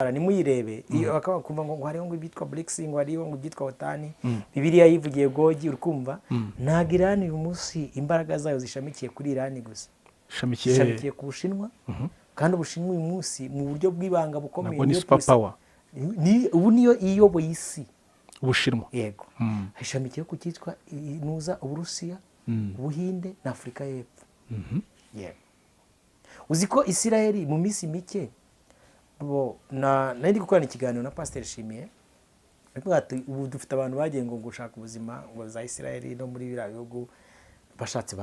nimuyirebe iyo bakaba kumva ngo hariho ngo ibyitwa BRICS ngo hariho ngo ibyitwa OTAN Bibiliya yivugiye gogi urukumva ntago Iran uyu munsi imbaraga zayo zishamikiye kuri Iran gusa shamikiye ku Bushinwa kandi Ubushinwa uyu munsi mu buryo bw'ibanga bukomeye ni super power ubu niyo iyoboye isi Ubushinwa yego hashamikiye ku cyitwa inuza Uburusiya Ubuhinde na Afurika y'Epfo yego uziko Isiraheli mu minsi mike nari gukorana ikiganiro na Pasteur Shimiye ariko ubu dufite abantu bagiye ngo gushaka ubuzima ngo za Isiraheli no muri biriya bihugu bashatse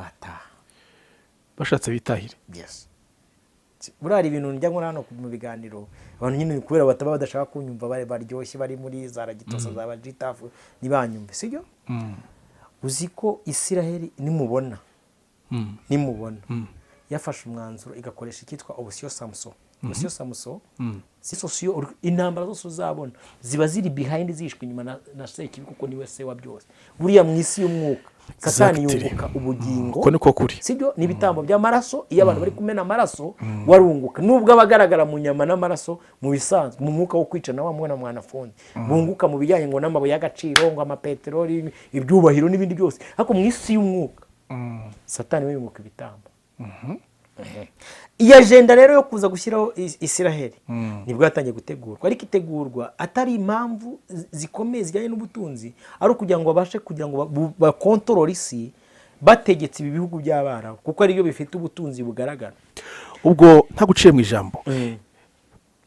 bitahire yes burari ibintu njya nkora hano mu biganiro abantu nyine kubera bataba badashaka kunyumva baryoshye bari muri za ragitosa za bajitafu nibanyumve sibyo uziko Isiraheli nimubona yafashe umwanzuro igakoresha ikitwa Option Samson Option Samson si sosiyo intambara zose uzabona ziba ziri behind zishwe inyuma na Sekibi kuko niwe se wa byose buriya mu isi y'umwuka Satani yunguka ubugingo ko niko kuri sibyo nibitambo by'amaraso iyo abantu bari kumena amaraso warunguka nubwo abagaragara mu nyama n'amaraso mu bisanzwe mu mwuka wo kwica na wa mwana fundi bunguka mu bijyanye ngo n'amabuye y'agaciro ngo amapeteroli ibyubahiro n'ibindi byose ariko mu isi y'umwuka Satani we yunguka ibitambo iya agenda rero yo kuza gushyiraho Isiraheli nibwo yatangiye gutegurwa ariko itegurwa atari impamvu zikomeye zijyanye n'ubutunzi ari ukugira ngo babashe kugira ngo bakontorore isi bategetse ibi bihugu by'Abarabu kuko ariyo bifite ubutunzi bugaragara ubwo nta guciye mu ijambo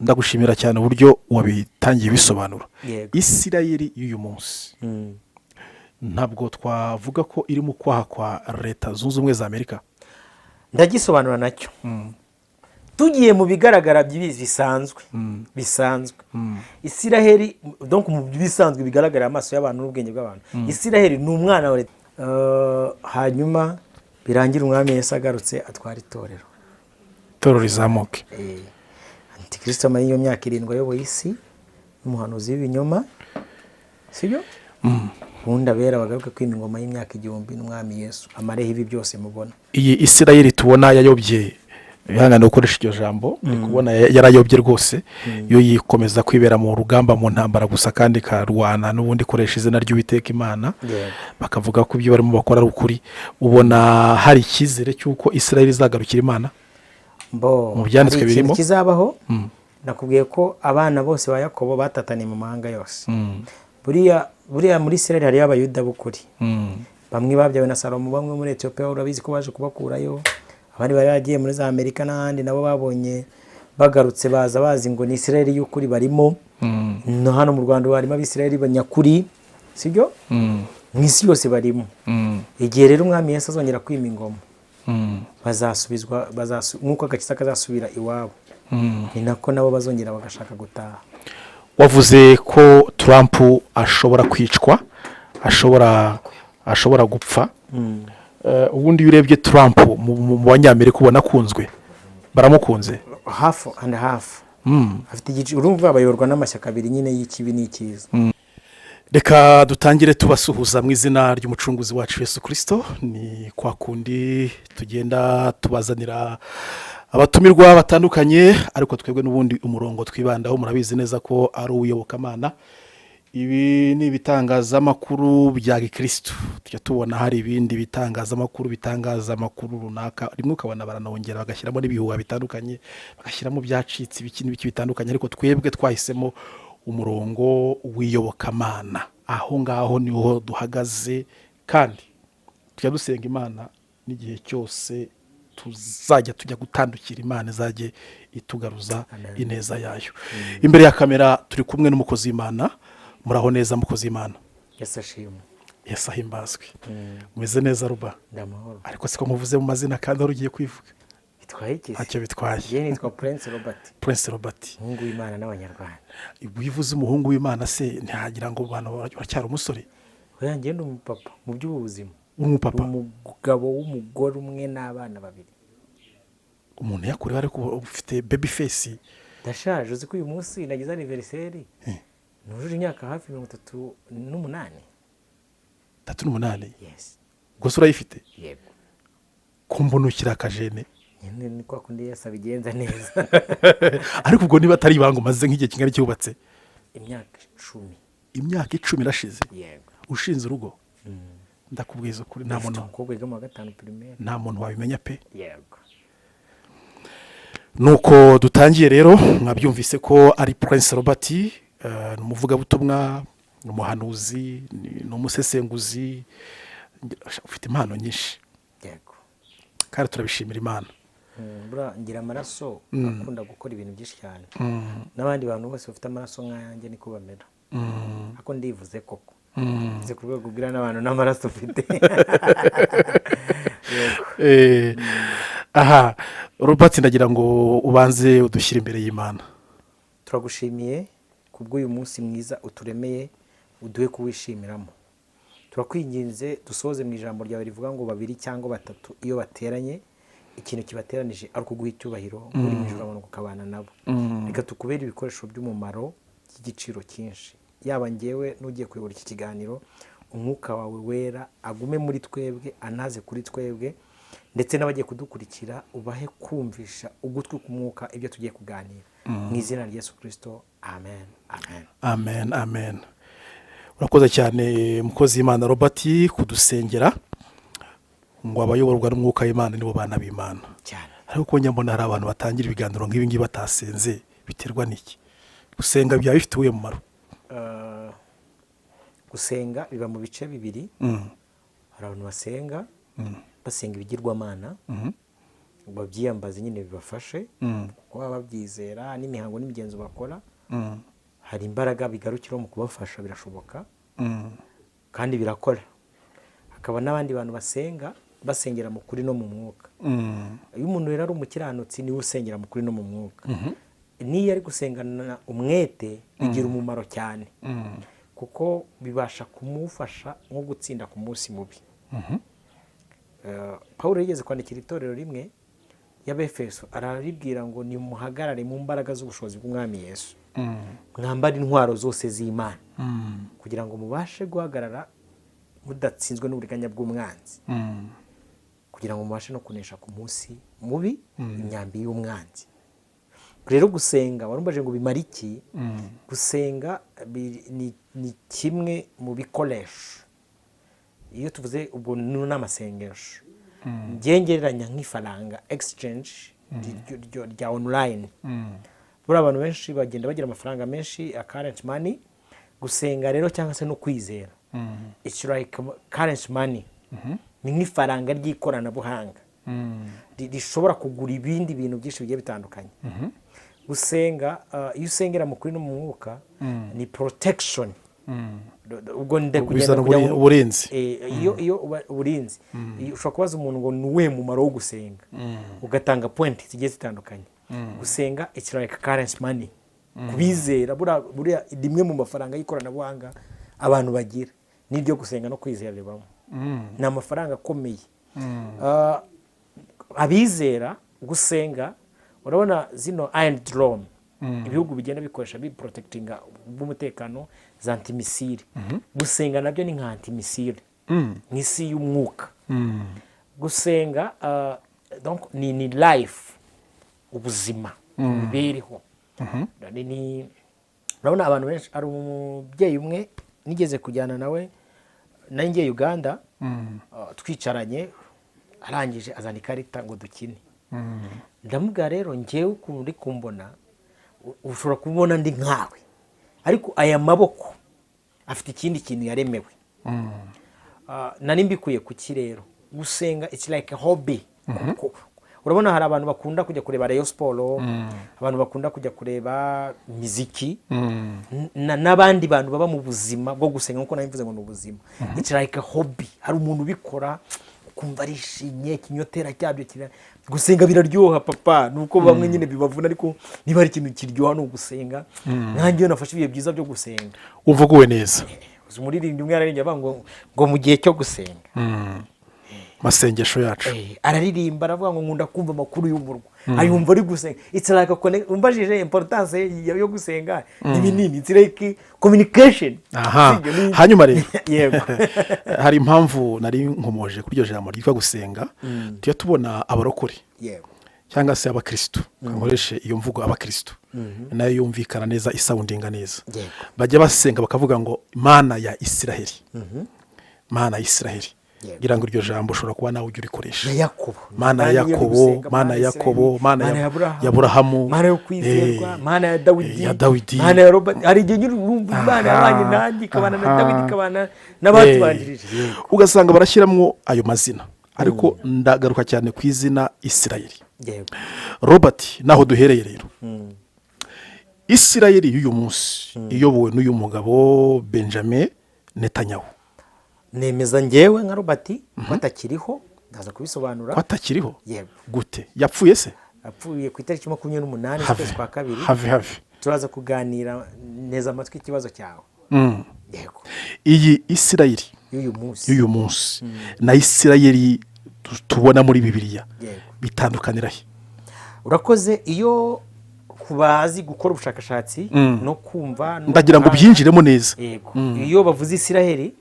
ndagushimira cyane uburyo wabitangiye bisobanura Isiraheli y'uyu munsi ntabwo twavuga ko iri mu kwaha kwa Leta Zunze Ubumwe za Amerika ndagisobanura nacyo tugiye mu bigaragara bisanzwe Isiraheli donc mu bisanzwe bigaragara amaso y'abantu n'ubwenge bw'abantu Isiraheli ni umwana wa Leta hanyuma birangira umwami Yesu agarutse atwara itorero rizamuke Antikristo muri iyo myaka 7 ayoboye isi n'umuhanuzi w'ibinyoma sibyo Bunda bera bagaruka kwima ingoma y'imyaka 1000 n'umwami Yesu amareho ibi byose mubona iyi Isiraheli tubona yayobye bihangana ukoresha iryo jambo kubona yarayobye rwose yo yikomeza kwibera mu rugamba mu ntambara gusa kandi karwana n'ubundi koresha izina ry'Uwiteka Imana bakavuga ko ibyo barimo bakora ari ukuri ubona hari ikizere cyuko Isiraheli izagarukira Imana mu byanditswe birimo kizabaho nakubwiye ko abana bose ba Yakobo batataniye mu mahanga yose buriya muri Isiraheli hari abayuda bukuri bamwe babyawe na Salomo bamwe muri Ethiopia urabizi ko baje kubakurayo abandi bari bagiye muri za Amerika n'ahandi nabo babonye bagarutse bazi ngo ni Isiraheli y'ukuri barimo no hano mu Rwanda barimo abisiraheli banyakuri sibyo mu isi yose barimo igihe rero umwami Yesu azongera kwima ingoma bazasubizwa nk'uko agakiza kazasubira iwabo ni nako nabo bazongera bagashaka gutaha wavuze ko Trump ashobora kwicwa ashobora gupfa ubundi urebye Trump mu banyamerika ubona akunzwe baramukunze half and half afite igice urumva bayorwa n'amashyaka abiri nyine y'ikibi n'ikiza reka dutangire tubasuhuza mu izina ry'umucunguzi wacu Yesu Kristo ni kwa kundi tugenda tubazanira abatumirwa batandukanye ariko twebwe n'ubundi umurongo twibandaho murabizi neza ko ari uyobokamana ibi ni bitangazamakuru bya Gikristo tujya tubona hari ibindi bitangazamakuru runaka rimwe ukabona baranongera bagashyiramo n'ibihuha bitandukanye bagashyiramo byacitse ibiki bitandukanye ariko twebwe twahisemo umurongo w'iyobokamana aho ngaho niho duhagaze kandi tujya dusenga Imana n'igihe cyose tuzajya tujya gutandukira Imana izajye itugaruza ineza yayo imbere ya kamera turi kumwe n'umukozi w'Imana muraho neza mukozi w'Imana Yesu ahimbazwe meze neza ruba ndamahoro ariko siko muvuze mu mazina kandi arugiye kwivuga bitwaye iki ntacyo bitwaye je nitwa Prince Robert umuhungu w'Imana n'abanyarwanda wivuze umuhungu w'Imana se ntihagira ngo abantu baracyari umusore oya ngiye ndi umupapa mu by'ubuzima umupapa umugabo w'umugore umwe n'abana babiri umuntu yakuriwe ariko ufite baby face ndashaje uzi ko uyu munsi nagize anniversaire nujuje imyaka hafi 38 38 yes gusa urayifite yego kumbonukira akajene ni kwa kundi Yesu abigenza neza. ariko ubwo niba atari ibanga umaze nk'igihe kingana cyubatse imyaka 10. imyaka 10 irashize Yego. ushinze urugo. Ndakubwiza ukuri nta muntu umukobwa wiga mu wa 5 primaire. nta muntu wabimenya pe. Yego. nuko dutangiye rero mwabyumvise ko ari Prince Robert, ni umuvugabutumwa, ni umuhanuzi, ni umusesenguzi, ufite impano nyinshi. Yego. Kandi turabishimira Imana. Bura ngira amaraso akunda gukora ibintu byinshi cyane. N'abandi bantu bose bafite amaraso nk'ayanjye niko bamera. Ako ndivuze koko. Nze ku rwego bwira n'abantu n'amaraso ufite. Yego. Aha Robert, ndagira ngo ubanze udushyire imbere y'Imana. Turagushimiye kubw'uyu munsi mwiza uturemeye, uduhe kuwishimiramo. Turakwinginze dusoze mu ijambo ryawe rivuga ngo 2 cyangwa 3 iyo bateranye, ikintu kibateranije ari ukuguha icyubahiro muri ijuru abantu kukabana nabo. Reka tukubere ibikoresho by'umumaro cy'igiciro cyinshi. Yaba ngewe n'ugiye kuyobora iki kiganiro, umwuka wawe wera agume muri twebwe, anaze kuri twebwe, ndetse n'abagiye kudukurikira ubahe kumvisha ugutwi k'umwuka ibyo tugiye kuganira. Mu izina rya Yesu Kristo, amen. Amen. Amen. Amen. Urakoze cyane mukozi w'Imana Robert kudusengera ngo abayoborwa n'umwuka w'Imana nibo bana b'Imana cyane. Ariko nyambona hari abantu batangira ibiganiro nk'ibi ngibi batasenze, biterwa n'iki? Gusenga byaba bifite uwe mumaro? Gusenga biba mu bice bibiri. Hari abantu basenga basenga ibigirwamana, babyiyambaza nyine bibafashe kuba babyizera n'imihango n'imigenzo bakora. Hari imbaraga bigarukira mu kubafasha, birashoboka kandi birakora. Hakaba n'abandi bantu basenga basengera mu kuri no mu mwuka. Iyo umuntu rero ari umukiranutsi niwe usengera mu kuri no mu mwuka. Niyo ari gusengana umwete bigira umumaro cyane, kuko bibasha kumufasha nko gutsinda ku munsi mubi. Pawulo yigeze kwandikira itorero rimwe y'Abefeso, araribwira ngo ni muhagarare mu mbaraga z'ubushobozi bw'Umwami Yesu, mwambare intwaro zose z'Imana kugira ngo mubashe guhagarara mudatsinzwe n'uburiganya bw'umwanzi, kugira ngo mubashe no kunesha ku munsi mubi imyambi y'umwanzi. Rero gusenga, warumbaje ngo bimara iki? Gusenga ni kimwe mu bikoresho. Iyo tuvuze ubwo n'amasengesho, ngengereranya nk'ifaranga exchange rya online. Buri abantu benshi bagenda bagira amafaranga menshi ya current money. Gusenga rero cyangwa se no kwizera, it's like current money. Ni nk'ifaranga ry'ikoranabuhanga rishobora kugura ibindi bintu byinshi bigiye bitandukanye. Gusenga, iyo usengera mu kuri no mu mwuka, ni protection. Ubwo ndekugenda uburinzi. Iyo uburinzi, ushobora kubaza umuntu ngo nuwe mumaro wo gusenga, ugatanga point zigiye zitandukanye. Gusenga it's like currency money. Kubizera buriya rimwe mu mafaranga y'ikoranabuhanga abantu bagira n'ibyo gusenga no kwizera ribamo. Ni amafaranga akomeye. Abizera gusenga, urabona zino Iron Dome ibihugu bigenda bikoresha biprotectinga bw'umutekano za antimisile. Gusenga nabyo ni nka antimisile nk'isi y'umwuka. Gusenga donc ni life, ubuzima, imibereho. Urabona abantu benshi, ari umubyeyi umwe nigeze kujyana nawe nanjye Uganda, twicaranye arangije azana ikarita ngo dukine. Ndamubwira rero ngewe ukuntu uri kumbona ushobora kubona ndi nkawe, ariko aya maboko afite ikindi kintu yaremewe. Nari mbikuye ku kirero. Gusenga it's like a hobby. Urabona hari abantu bakunda kujya kureba Rayon Sport, abantu bakunda kujya kureba muziki, n'abandi bantu baba mu buzima bwo gusenga, nkuko nabivuze ngo n'ubuzima. It's like a hobby. Hari umuntu ubikora kumva arishimye, kinyotera cyabyo gusenga biraryoha papa. Nuko bamwe nyine bibavuna, ariko niba ari ikintu kiryoha no gusenga. Nkanjye nafashe ibihe byiza byo gusenga. Uvuguwe neza. Umuririmbyi umwe araririmba ngo mu gihe cyo gusenga, masengesho yacu, araririmba aravuga ngo nkunda kumva amakuru y'umurwa. Ayumva ari gusenga. It's like umbajije importance yo gusenga ni binini. It's like communication. Hanyuma rero yego, hari impamvu nari nkomoje kuri iryo jambo ryitwa gusenga. Tuya tubona abarokore cyangwa se abakirisitu bakoreshe iyo mvugo abakirisitu nayo yumvikana neza isawundinga neza bajya basenga bakavuga ngo mana ya Isiraheli mana ya Isiraheli ngira ngo iryo jambo ushobora kuba nawe ujya urikoresha mana ya Yakobo mana ya Yakobo mana ya Aburahamu mana yo kwizerwa mana ya Dawidi mana ya Robert hari igihe urumva Imana yabanye nanjye ikabana na Dawidi ikabana n'abatubanjirije ugasanga barashyiramo ayo mazina ariko ndagaruka cyane ku izina Isiraheli. Robert naho duhereye rero Isiraheli y'uyu munsi iyobowe n'uyu mugabo Benjamin Netanyahu. Nemeza njyewe nka Robert batakiriho ndaza kubisobanura batakiriho gute yapfuye se yapfuye ku itariki 28 z'ukwezi kwa kabiri have turaza kuganira neza amatwi ikibazo cyawe yego iyi Isiraheli y'uyu munsi na Isiraheli tubona muri Bibiliya bitandukanira he? Urakoze iyo kubazi gukora ubushakashatsi no kumva ndagira ngo byinjiremo neza yego iyo bavuze Isiraheli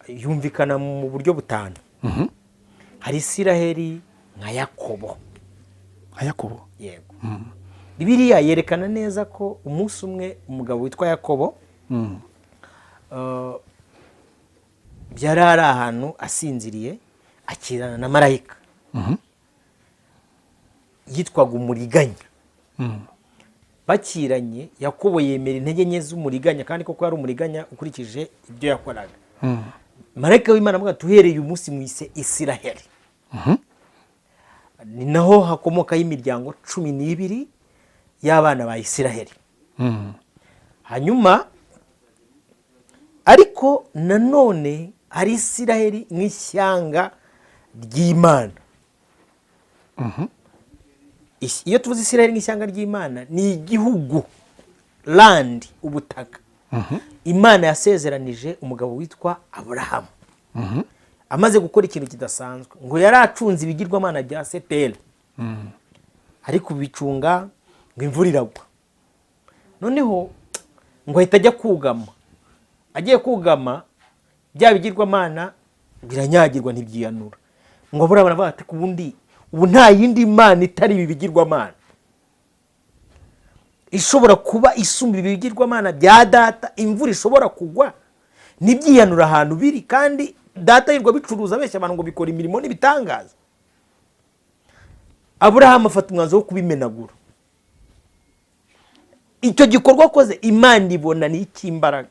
yumvikana mu buryo butanu hari Isiraheli nka Yakobo yego Bibiliya yerekana neza ko umunsi umwe umugabo witwa Yakobo byari ari ahantu asinziriye akirana na marayika yitwaga umuriganya bakiranye Yakobo yemera intege nke z'umuriganya kandi koko yari umuriganya ukurikije ibyo yakoraga marayika w'Imana avuga tuhereye umunsi mwise Isiraheli ni naho hakomokaho imiryango 12 y'abana ba Isiraheli hanyuma ariko nanone hari Isiraheli nk'ishyanga ry'Imana iyo tuvuze Isiraheli nk'ishyanga ry'Imana ni igihugu land ubutaka Imana yasezeranije umugabo witwa Aburahamu amaze gukora ikintu kidasanzwe ngo yari acunze ibigirwamana bya Seteli ariko bicunga ngo imvura iragwa noneho ngo ahita ajya kugama agiye kugama bya bigirwamana biranyagirwa ntibyiyanura ngo Aburahamu aravuga ati kubundi ubu nta yindi Imana itari ibi bigirwamana ishobora kuba isumba ibi bigirwamana bya data imvura ishobora kugwa ntibyiyanura ahantu biri kandi data yirwa bicuruza abeshya abantu ngo bikora imirimo n'ibitangaza Aburahamu afata umwanzuro wo kubimenagura icyo gikorwa akoze Imana ibona ni icy'imbaraga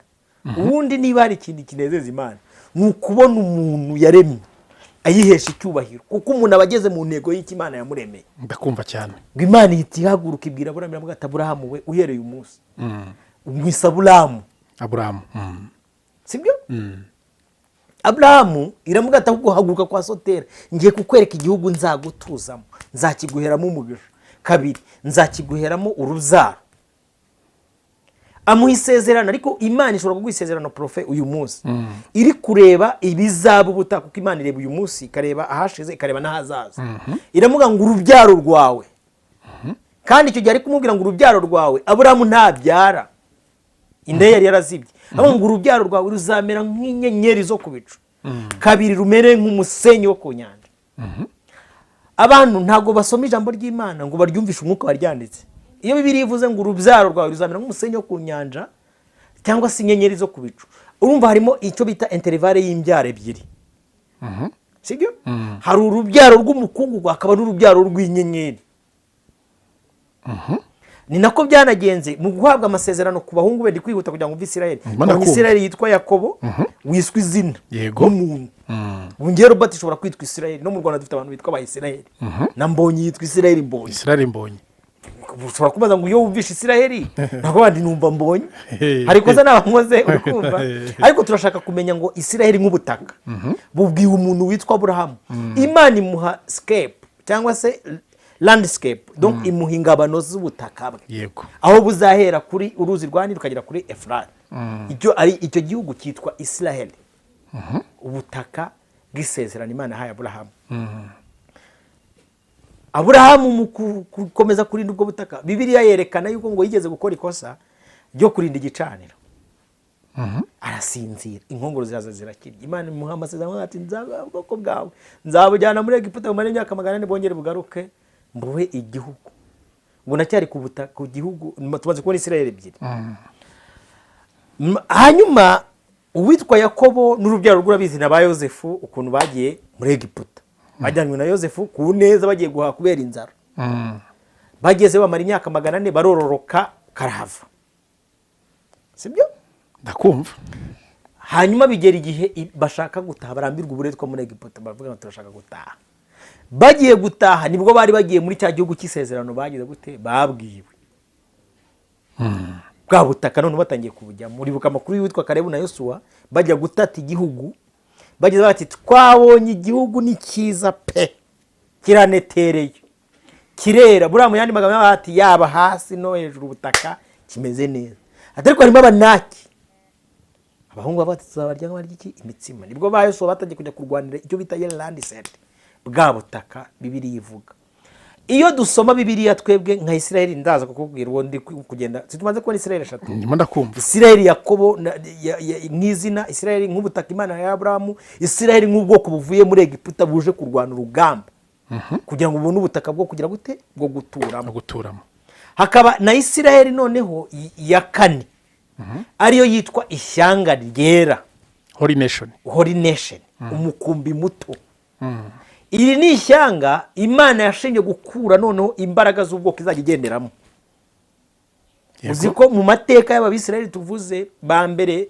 ubundi niba hari ikintu kinezeza Imana ni ukubona umuntu yaremye ayihesha icyubahiro kuko umuntu abageze mu ntego y'Imana yamuremeye ndakumva cyane ngo Imana itihaguruka ibwira Aburahamu ati Aburahamu we uhereye umunsi umwisa Aburahamu sibyo Aburahamu iramuga ati guhaguruka kwa Sotera ngiye kukwereka igihugu nzagutuzamo nzakiguheramo umugisha kabiri nzakiguheramo uruzaro amuha isezerano ariko Imana ishobora kuguha isezerano profe uyu munsi iri kureba ibizaba ubutaka kuko Imana ireba uyu munsi ikareba ahashize ikareba n'ahazaza iramuga ngo urubyaro rwawe kandi icyo gihe ari kumubwira ngo urubyaro rwawe Aburahamu ntabyara inda yari yarazibye aho ngo urubyaro rwawe ruzamera nk'inyenyeri zo ku bicu kabiri rumere nk'umusenyi wo ku nyanja abantu ntago basoma ijambo ry'Imana ngo baryumvishe umwuka waryanditse iyo Bibiliya ivuze ngo urubyaro rwawe ruzamera nk'umusenyi wo ku nyanja cyangwa se inyenyeri zo ku bicu urumva harimo icyo bita intervale y'imbyaro ebyiri sibyo hari urubyaro rw'umukungugu hakaba n'urubyaro rw'inyenyeri ni nako byanagenze mu guhabwa amasezerano ku bahungu be ndi kwihuta kugira ngo umve Isiraheli Isiraheli yitwa Yakobo wiswe izina y'umuntu bungero Robert ishobora kwitwa Isiraheli no mu Rwanda dufite abantu bitwa ba Isiraheli na Mbonyi yitwa Isiraheli Mbonyi ushobora kubaza ngo iyo wumvishe Isiraheli nako bandi numva Mbonyi ariko za nabankoze urikumva ariko turashaka kumenya ngo Isiraheli nk'ubutaka bubwiye umuntu witwa Aburahamu Imana imuha scape cyangwa se landscape donc imuha ingabano z'ubutaka bwe yego aho buzahera kuri uruzi rwa Nili ukagera kuri Efurati icyo gihugu cyitwa Isiraheli ubutaka bw'isezerano Imana yahaye Aburahamu Aburahamu mu gukomeza kurinda ubwo butaka Bibiliya yerekana yuko ngo yigeze gukora ikosa ryo kurinda igicaniro arasinzira inkongoro ziraza zirakirya Imana imuha amasezerano ati nzaba ubwoko bwawe nzabujyana muri Egiputa mu imyaka 400 bongere bugaruke mbuhe igihugu ngo nacyari ku gihugu tumaze kubona Isirayeli ebyiri. Hanyuma uwitwa Yakobo n'urubyaro rw'urabizi na ba Yosefu ukuntu bagiye muri Egiputa, bajyanywe na Yosefu ku neza bagiye guhaha kubera inzara. Bageze bamara imyaka 400 barororoka karahava, sibyo? ndakumva. Hanyuma bigera igihe bashaka gutaha, barambirwa uburetwa muri Egiputa, baravuga ngo turashaka gutaha. Bagiye gutaha nibwo bari bagiye muri cya gihugu cy'isezerano bagize gute babwiwe. Bwa butaka none batangiye kubujya muri buka makuru witwa Kalebu na Yosuwa bajya gutata igihugu, bageze bati twabonye igihugu ni cyiza pe, kiranetereye, kirera. Buriya mu yandi magambo bati yaba hasi no hejuru ubutaka kimeze neza. Ariko harimo abanaki, abahungu babatsabarya nk'abarya iki imitsima. Nibwo ba Yosuwa batangiye kujya kurwanira icyo bita Land Set, bwa butaka Bibiliya ivuga. Iyo dusoma Bibiliya twebwe nka Isirayeli, ndaza kukubwira uwo ndi kugenda situmaze kubona Isirayeli 3. ndimo ndakumva. Isirayeli Yakobo nk'izina, Isirayeli nk'ubutaka Imana ya Abrahamu, Isirayeli nk'ubwoko buvuye muri Egiputa buje kurwana urugamba kugira ngo ubone ubutaka bwo kugira gute bwo guturamo. Hakaba na Isirayeli noneho ya kane ariyo yitwa ishyanga ryera, Holy Nation, umukumbi muto. Iri ni ishyanga Imana yashinje gukura noneho imbaraga z'ubwoko izajya igenderamo. Uzi ko mu mateka y'Abisirayeli tuvuze ba mbere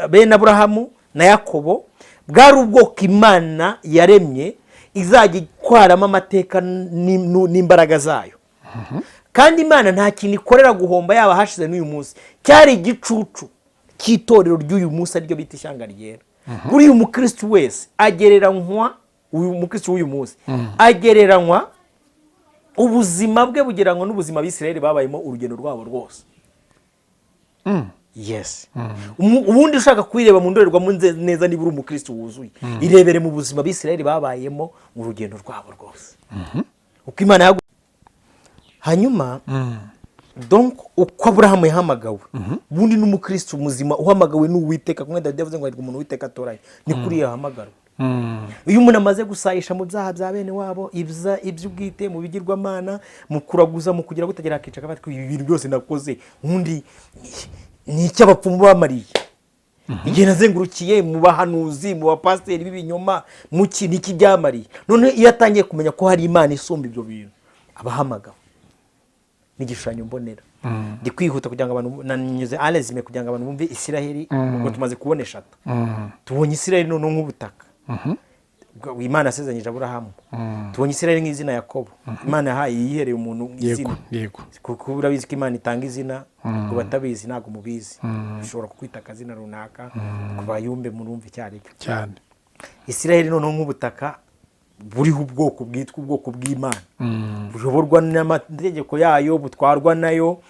bene Aburahamu na Yakobo bwari ubwoko Imana yaremye izajya ikwaramo amateka n'imbaraga zayo. Kandi Imana nta kintu ikorera guhomba yaba hashize n'uyu munsi. Cyari igicucu cy'itorero ry'uyu munsi aryo bita ishyanga ryera. Buri umukristo wese agereranywa, uyu mukristo w'uyu munsi agereranywa ubuzima bwe bugereranywa n'ubuzima Abisirayeli babayemo urugendo rwabo rwose. Yes. Ubundi ushaka kwireba mu ndorerwamo neza niba uri umukristo wuzuye, irebere mu buzima Abisirayeli babayemo mu rugendo rwabo rwose. Uko Imana hanyuma donc uko Aburahamu yahamagawe, bundi n'umukristo muzima uhamagawe n'Uwiteka, kumwe Dawidi yavuze ngo ari umuntu Uwiteka atoranye, ni kuri yahamagara. Iyo umuntu amaze gusayisha mu byaha bya bene wabo, iby'ubwite, mu bigirwamana, mu kuraguza, mu kugira gutagera akica kabati ko ibi bintu byose nakoze undi ni icy'abapfumu bamariye. Igihe nazengurukiye mu bahanuzi, mu bapasiteri b'ibinyoma, mu kiniki byamariye. None iyo atangiye kumenya ko hari Imana isumba ibyo bintu, abahamagawe n'igishushanyo mbonera. Ndi kwihuta kugira ngo abantu nanyuze alezime kugira ngo abantu bumve Isirayeli ngo tumaze kubona 3. Tubonye Isirayeli none nk'ubutaka Imana yasezeranyije Aburahamu. Tubonye Isirayeli nk'izina Yakobo, Imana yahaye yihereye umuntu izina. Kuko urabizi ko Imana itanga izina ku batabizi ntago mubizi. Ushobora kukwita akazina runaka kuba yumbe murumva icyari cyane. Isirayeli none nk'ubutaka buriho ubwoko bwitwa ubwoko bw'Imana, buyoborwa n'amategeko yayo, butwarwa nayo,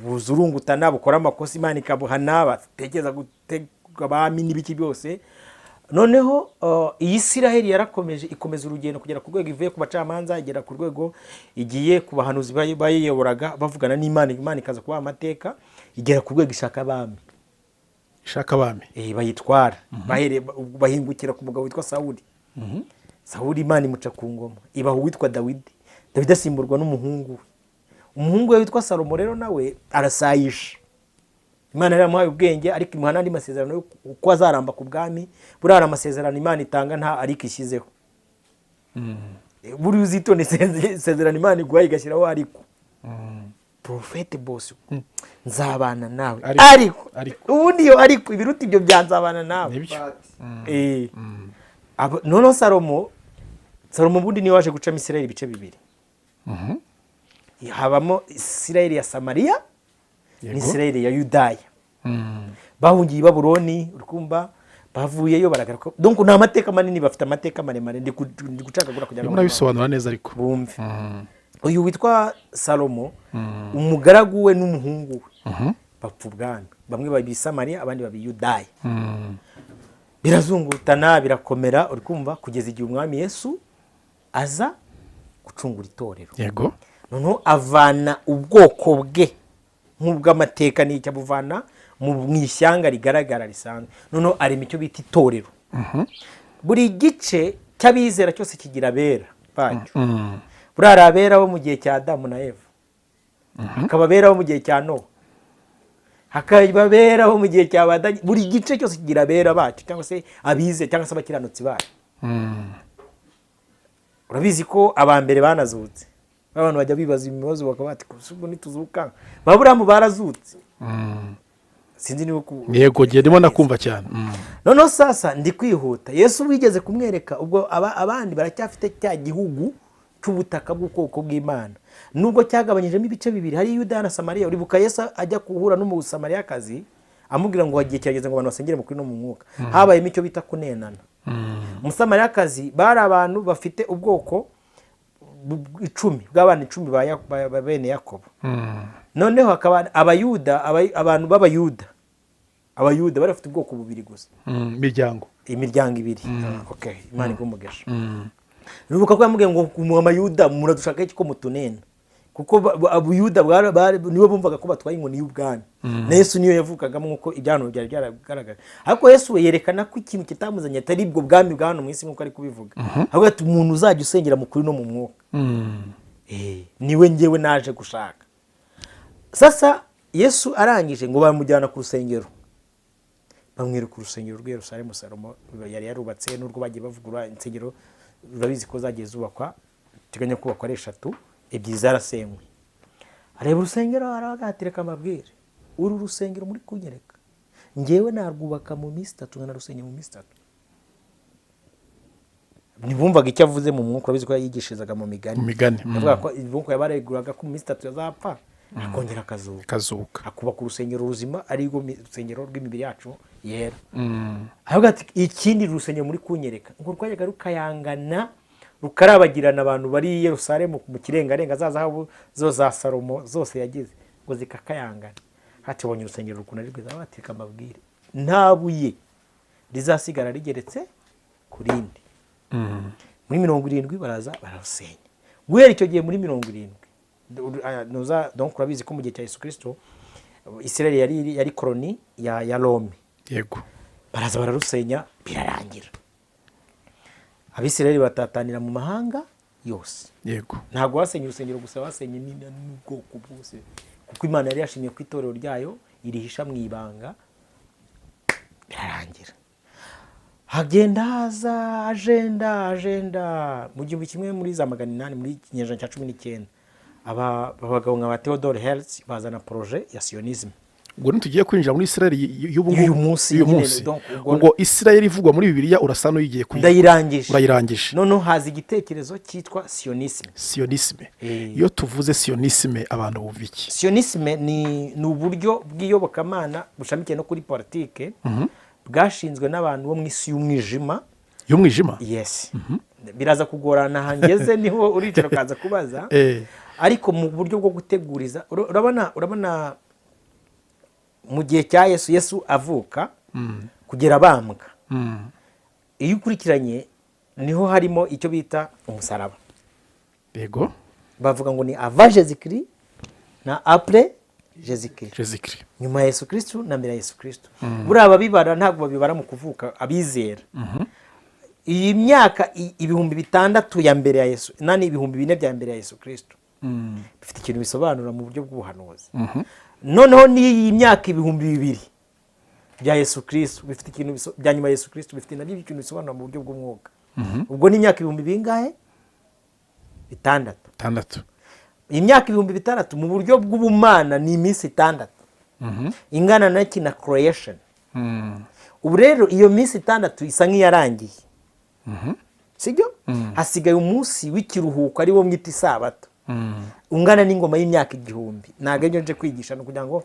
buzurungutana, bukora amakosa Imana ikabuhana, bategeza gutega abami n'ibiki byose. Noneho iyi Isirayeli yarakomeje ikomeza urugendo kugera ku rwego ivuye ku bacamanza igera ku rwego igiye ku bahanuzi bayiyoboraga bavugana n'Imana, Imana ikaza kuba amateka, igera ku rwego ishaka abami. Bayitwara bahingukira ku mugabo witwa Sawuli. Sawuli Imana imuca ku ngoma, ibaho witwa Dawidi. Dawidi asimburwa n'umuhungu we. Umuhungu we witwa Salomo rero nawe arasayisha. Imana yaramuhaye ubwenge ariko imuha n'andi masezerano uko azaramba ku bwami. Burara amasezerano Imana itanga nta ariko ishyizeho. Buri uzitone isezerano Imana iguhaye igashyiraho ariko. Prophet boss nzabana nawe ariko ubundi yo ariko ibiruta ibyo byanzabana nawe. Noneho Salomo bundi niwe waje gucamo Isirayeli ibice bibiri. Habamo Isirayeli ya Samariya n'Isirayeli ya Yudaya. Bahungiye i Babuloni, urukumva bavuyeyo baragaruka. Donc nta mateka manini, bafite amateka maremare. Ndi gucakagura kugira ngo nabisobanura neza ariko bumve. Uyu witwa Salomo, umugaragu we n'umuhungu we bapfa ubwami. Bamwe babi Samariya, abandi babi Yudaya. Birazungutana birakomera, urikumva kugeza igihe umwami Yesu aza gucungura itorero. Yego. Noneho avana ubwoko bwe nk'ubw'amateka n'icyo abuvana mu ishyanga rigaragara risanzwe. Noneho arema icyo bita itorero. Buri gice cy'abizera cyose kigira abera bacyo. buriya hari abera bo mu gihe cya Adamu na Eva, hakaba abera bo mu gihe cya Nowa, hakaba abera bo mu gihe cya Badani. Buri gice cyose kigira abera bacu cyangwa se abize cyangwa se abakiranutsi bacu. Urabizi ko abambere banazutse, abantu bajya bibaza ibibazo bakaba bati ubwo ntituzuka, Aburahamu barazutse. Sinzi niba yego giye ndimo nakumva cyane. Noneho sasa ndi kwihuta, Yesu wigeze kumwereka ubwo abandi baracyafite cya gihugu cy'ubutaka bw'ubwoko bw'Imana, nubwo cyagabanyijemo ibice bibiri, hari Yuda na Samariya. Uribuka Yesu ajya kuhura n'umusamariyakazi amubwira ngo wagiye cyageze ngo abantu basengere mu kuri no mu mwuka. Habayemo icyo bita kunenana. Umusamariyakazi bari abantu bafite ubwoko 10 bw'abana 10 ba bene Yakobo. Noneho hakaba abayuda, abantu b'abayuda, abayuda bari bafite ubwoko bubiri gusa, imiryango ibiri. Okay, Imana igumugesha. Nubuka ko yamubwiye ngo mu Abayuda muradushaka iki ko mutunena, kuko abuyuda nibo bumvaga ko batwaye inkoni y'ubwami, na Yesu niyo yavukagamo nkuko ibyano byari byaragaragara. Ariko Yesu yerekana ko ikintu kitamuzanye atari ubwo bwami bwa hano mu isi nkuko ari kubivuga, ahubwo ati umuntu uzajya usengera mu kuri no mu mwuka. Niwe ngewe naje gushaka. Sasa Yesu arangije ngo bamujyana ku rusengero, bamwereka urusengero rw'i Yerusalemu Salomo yari yarubatse, n'urwo bagiye bavugura insengero. Urabizi ko zagiye zubakwa, teganya kubakwa ari 3, ebyiri zarasenywe. Areba urusengero aragatireka amabwire, uru rusengero muri kunyereka ngewe narwubaka mu minsi 3 nkanarusenya mu minsi 3. Nibumvaga icyo avuze mu mwuka, urabizi ko yigishirizaga mu migani. Avuga ko ibunko yabareguraga ko mu minsi 3 yazapfa akongera akazuka, akubaka urusengero ruzima, ari rwo rusengero rw'imibiri yacu yera. Ahubwo ati ikindi rusengero muri kunyereka ngo rwajyaga rukayangana, rukarabagirana abantu bari i Yerusalemu mu kirengarenga, za zahabu zo za Salomo zose yagize ngo zikakayangana. Hati bonye urusengero rukuna rwiza, batirika amabwire nta buye rizasigara rigeretse ku rindi. Muri 70 baraza barasenya. Guhera icyo gihe muri 70 donc urabizi ko mu gihe cya Yesu Kristo Israeli yari koloni ya Rome. Yego. Baraza bararusenya birarangira. Abisirayeli batatanira mu mahanga yose. Yego. Ntabwo wasenye urusengero gusa, wasenye n'ubwoko bwose, kuko Imana yari yashimye ku itorero ryayo irihisha mu ibanga. Birarangira. Hagenda haza agenda mu gihumbi kimwe muri za 800 muri kinyejana cya 19 abagabo nka Theodore Herzl bazana projet ya Sionisme. Ubwo ntitugiye kwinjira muri Israeli y'uyu munsi. Ubwo Israeli ivugwa muri Bibiliya urasano yigiye urayirangije. None haza igitekerezo cyitwa Sionisme. Iyo tuvuze Sionisme abantu bumva iki? Sionisme ni uburyo bw'iyobokamana bushamikiye no kuri politike, bwashinzwe n'abantu bo mu isi y'umwijima. Yes. Biraza kugorana hangeze niho uricara kaza kubaza. Ariko mu buryo bwo guteguriza, urabona mu gihe cya Yesu avuka kugera bambwa, iyo ukurikiranye niho harimo icyo bita umusaraba. Yego. Bavuga ngo ni avant Jésus-Christ na après Jésus-Christ. Nyuma ya Yesu Kristo na mbere ya Yesu Kristo. Buriya ababibara ntabwo babibara mu kuvuka, abizera. Iyi myaka 6,000 ya mbere ya Yesu, nani 4,000 bya mbere ya Yesu Kristo. Bifite ikintu bisobanura mu buryo bw'ubuhanuzi. Noneho ni myaka 2,000 bya Yesu Kristo, bifite ikintu bya nyuma ya Yesu Kristo, bifite nabyo ikintu bisobanura mu buryo bw'umwuka. Ubwo ni imyaka 2,000 bingahe? 6. Imyaka 6,000 mu buryo bw'ubumana ni iminsi 6. Ingana na kina creation. Ubu rero iyo minsi 6 isa nk'iyarangiye. Sibyo? Hasigaye umunsi w'ikiruhuko ari wo mwita Isabato. Ungana n'ingoma y'imyaka 1000. Naga nje kwigisha no kugira ngo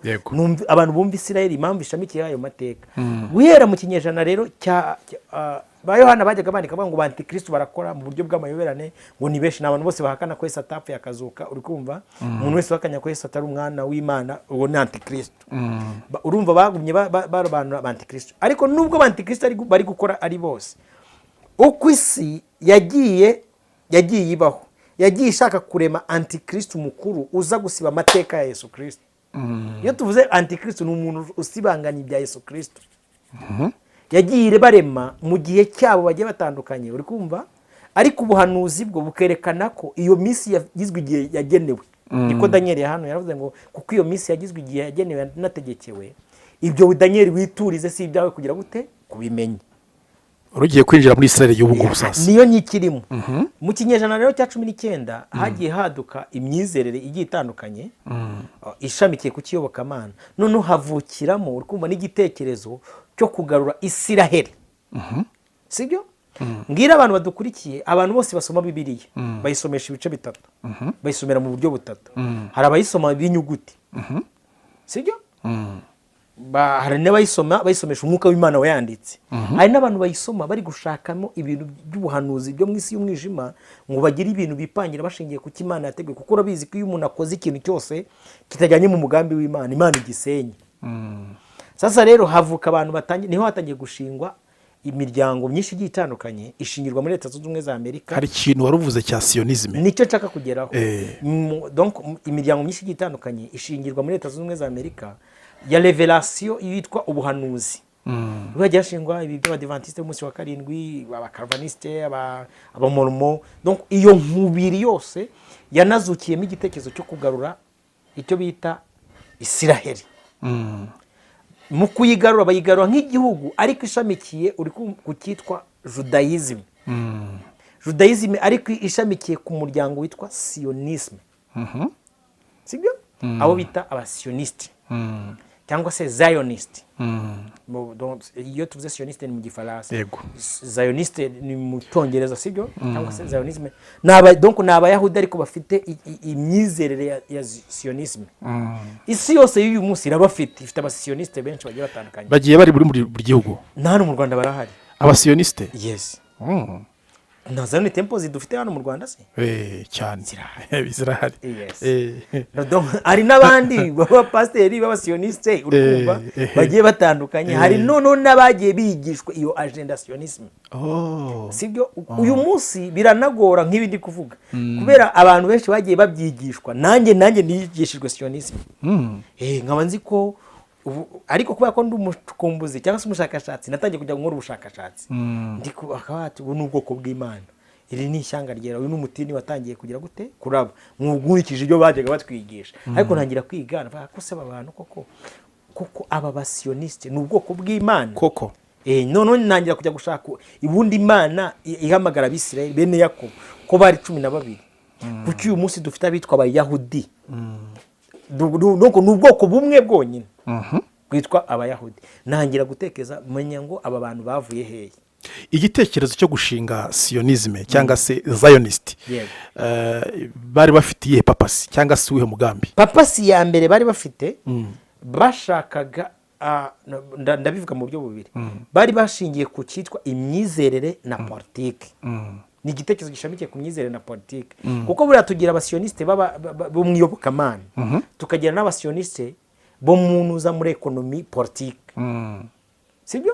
abantu bumva Israeli impamvu ishamikiye ayo mateka. Guhera mu kinyejana rero ba Yohana bajyaga bandika ngo Antikristo barakora mu buryo bw'amayoberane, ngo ni benshi n'abantu bose bahakana ko Yesu atapfuye akazuka. Uri kumva? Umuntu wese wakanya ko Yesu atari umwana w'Imana, uwo ni Antikristo. Urumva bagumye barobanura Antikristo. Ariko nubwo Antikristo bari gukora ari bose, uko isi yagiye ibaho, yagiye ishaka kurema Antikristo mukuru uza gusiba amateka ya Yesu Kristo. Iyo tuvuze Antikristo ni umuntu usibanganya ibya Yesu Kristo. Yagiye barema mu gihe cyabo bagiye batandukanye. Uri kumva? ariko ubuhanuzi bwo bukerekana ko iyo minsi yagizwe igihe yagenewe. Niko Daniel hano yaravuze ngo kuko iyo minsi yagizwe igihe yagenewe nategekewe, ibyo Daniel witurize si ibyawe kugira gute kubimenya. urugiye kwinjira muri Israel y'ubu ngubu sasa niyo nyikirimo. Mu kinyejana rero cya 19 hagiye haduka imyizerere igiye itandukanye ishamikiye ku kiyobokamana, none havukiramo urikumva n'igitekerezo cyo kugarura Isiraheli. Sibyo? Ngira abantu badukurikiye, abantu bose basoma Bibiliya bayisomesha ibice bitatu, bayisomera mu buryo butatu. Hari abayisoma b'inyuguti, sibyo? Hari n'abayisoma bayisomesha umwuka w'Imana wayanditse. Hari n'abantu bayisoma bari gushakamo ibintu by'ubuhanuzi byo mu isi y'umwijima, ngo bagire ibintu bipangira bashingiye ku Imana yateguye, kuko urabizi ko iyo umuntu akoze ikintu cyose kitajyanye mu mugambi w'Imana, Imana igisenye. Sasa rero havuka abantu niho hatangiye gushingwa imiryango myinshi igiye itandukanye ishingirwa muri Leta Zunze Ubumwe za Amerika. Hari ikintu waruvuze cya sionisme nicyo nshaka kugeraho. Donc imiryango myinshi igiye itandukanye ishingirwa muri Leta Zunze Ubumwe za Amerika ya revelation yitwa ubuhanuzi. Bajya shingwa ibi by'Abadventiste b'umunsi wa karindwi, Abakalvaniste, Abamormo. Donc iyo nkubiri yose yanazukiyemo igitekerezo cyo kugarura icyo bita Isiraheli. Mu kuyigarura bayigarura nk'igihugu ariko ishamikiye uri ku cyitwa Judaism. Judaism ariko ishamikiye ku muryango witwa Sionisme. Sibyo? Abo bita abasioniste cyangwa se Zionist. Iyo tuvuze Sioniste ni mu Gifaransa, Zioniste ni mu Cyongereza, sibyo? Cyangwa se Zionisme donc n'abayahudi ariko bafite imyizerere ya Sionisme. Isi yose y'uyu munsi ifite abasioniste benshi bagiye batandukanye, bagiye bari buri gihugu. Hano mu Rwanda barahari abasioniste. Yes. Na zone tempo zidufite hano mu Rwanda se cyane bizirahari. Hari n'abandi baba pasteri b'abasioniste urumva bagiye batandukanye. Hari none n'abagiye bigishwa iyo agenda sionisme. Sibyo? Uyu munsi biranagora nk'ibindi kuvuga kubera abantu benshi bagiye babyigishwa. Nanjye nigishijwe sionisme. Nkaba nzi ko ariko kubera ko ndi umukumbuzi cyangwa se umushakashatsi natangiye kujya nkora ubushakashatsi. Ndiko akabati ubu n'ubwoko bw'Imana. Iri ni ishyanga ryera, uyu n'umutini watangiye kugira gute kuraba mwugurikije ibyo bajyaga batwigisha. Ariko ntangira kwiga navuga ko se abantu koko aba basioniste n'ubwoko bw'Imana koko. None nangira kujya gushaka ibundi Imana ihamagara Abisirayeli bene Yakobo ko bari 12. Kuko uyu munsi dufite abitwa Abayahudi. Nuko n'ubwoko bumwe bwonyine bwitwa Abayahudi. Nangira gutekeza menya ngo aba bantu bavuye hehe. Igitekerezo cyo gushinga sionisme cyangwa se Zionist bari bafitiye papasi cyangwa se uhe mugambi? Papasi ya mbere bari bafite bashakaga ndabivuga mu buryo bubiri. Bari bashingiye ku cyitwa imyizerere na politike. Ni igitekerezo gishamikiye ku myizerere na politike. Kuko buriya tugira abasioniste bo mu iyobokamana, tukagira n'abasioniste bo munuza muri ekonomi politike. Sibyo?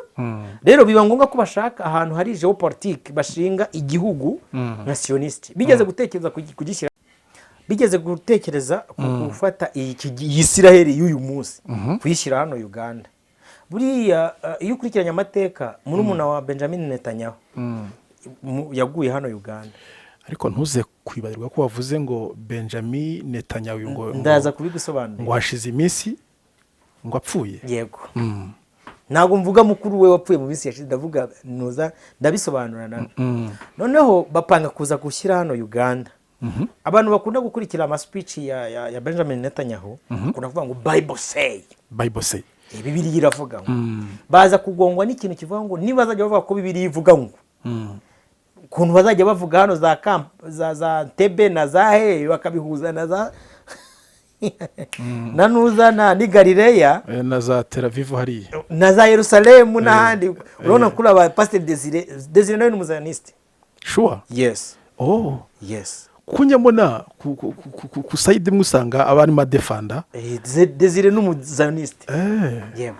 Rero biba ngombwa ko bashaka ahantu hari geopolitique bashinga igihugu nka sioniste. Bigeze gutekereza kugishyira, bigeze gutekereza gufata Isiraheli y'uyu munsi kuyishyira hano Uganda. Buriya iyo ukurikiranye amateka murumuna wa Benjamin Netanyahu yaguye hano Uganda. Ariko ntuze kwibarirwa ko wavuze ngo Benjamin Netanyahu ngo ndaza kubigusobanurira ngo hashize iminsi ngo apfuye. Yego. Ntabwo mvuga mukuru we wapfuye mu minsi yashize, ndavuga ndabisobanurana. Noneho bapanga kuza gushyira hano Uganda. Abantu bakunda gukurikira ama speech ya Benjamin Netanyahu bakunda kuvuga ngo Bible say. Bibiliya iravuga ngo baza kugongwa n'ikintu kivuga ngo niba bazajya bavuga ko Bibiliya ivuga ngo kuntu bazajya bavuga hano za Tebe na za he bakabihuza na za nanuza ni Galileya na za Tel Aviv hariya na za Yerusalemu n'ahandi. Urabona kuri aba Pastor Desire nawe n'umuzaniste. Sure. Yes. Yes. Kunyamona ku side musanga abari madefanda Desire n'umuzaniste. Yego.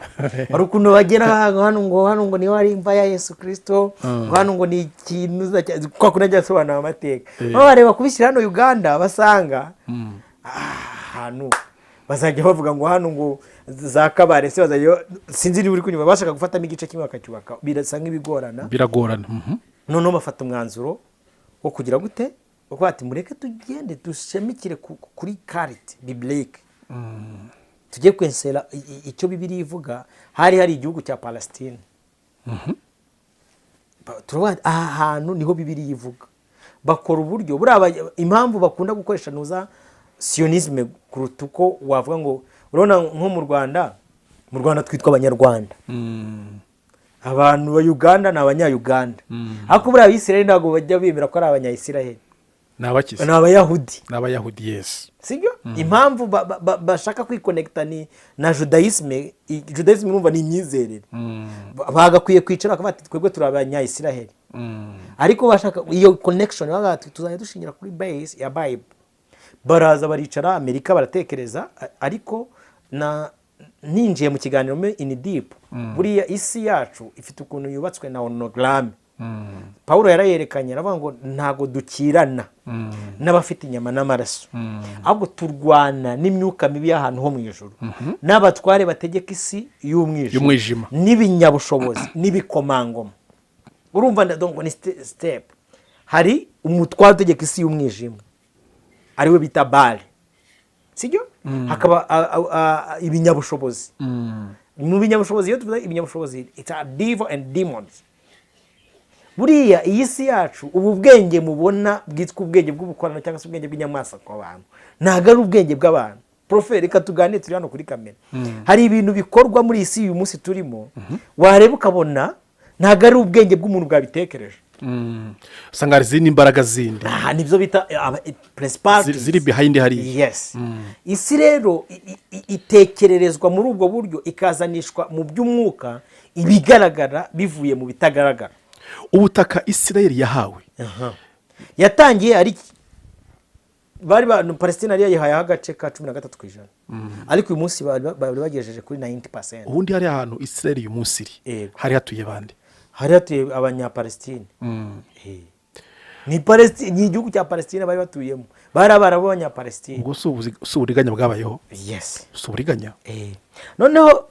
Barukuno bagera hano ngo ni wari imva ya Yesu Kristo, hano ngo ni ikintu kwa kunajya sobanura amateka. Bareba kubishyira hano Uganda basanga hano bazajya bavuga ngo hano ngo za Kabare se bazajya sinzi ni uri kunyuma bashaka gufatamo igice kimwe bakacyubaka birasa nk'ibigorana. Biragorana. None bafata umwanzuro wo kugira gute uko ati mureke tugende dushemikire kuri karite bibilike tujye kwensera icyo bibiri ivuga. hari igihugu cya Palestine turavuga aha hantu niho bibiri ivuga, bakora uburyo buriya impamvu bakunda gukoresha nuza sionisme kuruta uko wavuga ngo urabona nko mu Rwanda twitwa abanyarwanda, abantu ba Uganda ni abanya-Uganda, ariko buriya Abisirayeli ntabwo bajya bemera ko ari abanya-Isirayeli, ni abakize, ni abayahudi, yes. sibyo? Impamvu bashaka kwikonekita ni na judaisme urumva ni imyizerere, bagakwiye kwicara bakavuga ati twebwe turi abanya-Isirayeli, ariko bashaka iyo connection bavuga ati tuzajya dushingira kuri base ya Bible. Baraza baricara Amerika baratekereza, ariko ninjiye mu kiganiro in deep, buriya isi yacu ifite ukuntu yubatswe na hologram. Paulo yarayerekanye aravuga ngo ntago dukirana n'abafite inyama n'amaraso, ahubwo turwana n'imyuka mibi y'ahantu ho mu ijuru, n'abatware bategeka isi y'umwijima n'ibinyabushobozi n'ibikomangoma. Urumva ndongo ni step. Hari umutware utegeka isi y'umwijima ariwe bita Bali, sibyo? Hakaba ibinyabushobozi. Mu binyabushobozi iyo tuvuga ibinyabushobozi, it's a devil and demons. Buriya iyi si yacu ubu bwenge mubona bwitwa ubwenge bw'ubukorano cyangwa se ubwenge bw'inyamaswa ku bantu, ntabwo ari ubwenge bw'abantu. Profe, reka tuganire turi hano kuri kamera. Hari ibintu bikorwa muri iyi si uyu munsi turimo, wareba ukabona ntabwo ari ubwenge bw'umuntu bwabitekereje. Usanga hari izindi imbaraga zindi, nibyo bita principalities ziri behind hariya. Yes. Isi rero itekererezwa muri ubwo buryo, ikazanishwa mu by'umwuka ibigaragara bivuye mu bitagaragara. Ubutaka Isirayeli yahawe yatangiye ari bari Palestine yari yahaye agace ka 13%, ariko uyu munsi bari bagejeje kuri 90%. ubundi hari ahantu Isirayeli uyu munsi iri hari hatuye bande? Hari hatuye abanya-Palestine. Ni Palestine, ni igihugu cya Palestine bari batuyemo, bari abarabo b'abanya-Palestine. Ubwo si uburiganya bwabayeho? Yes. Si uburiganya. Noneho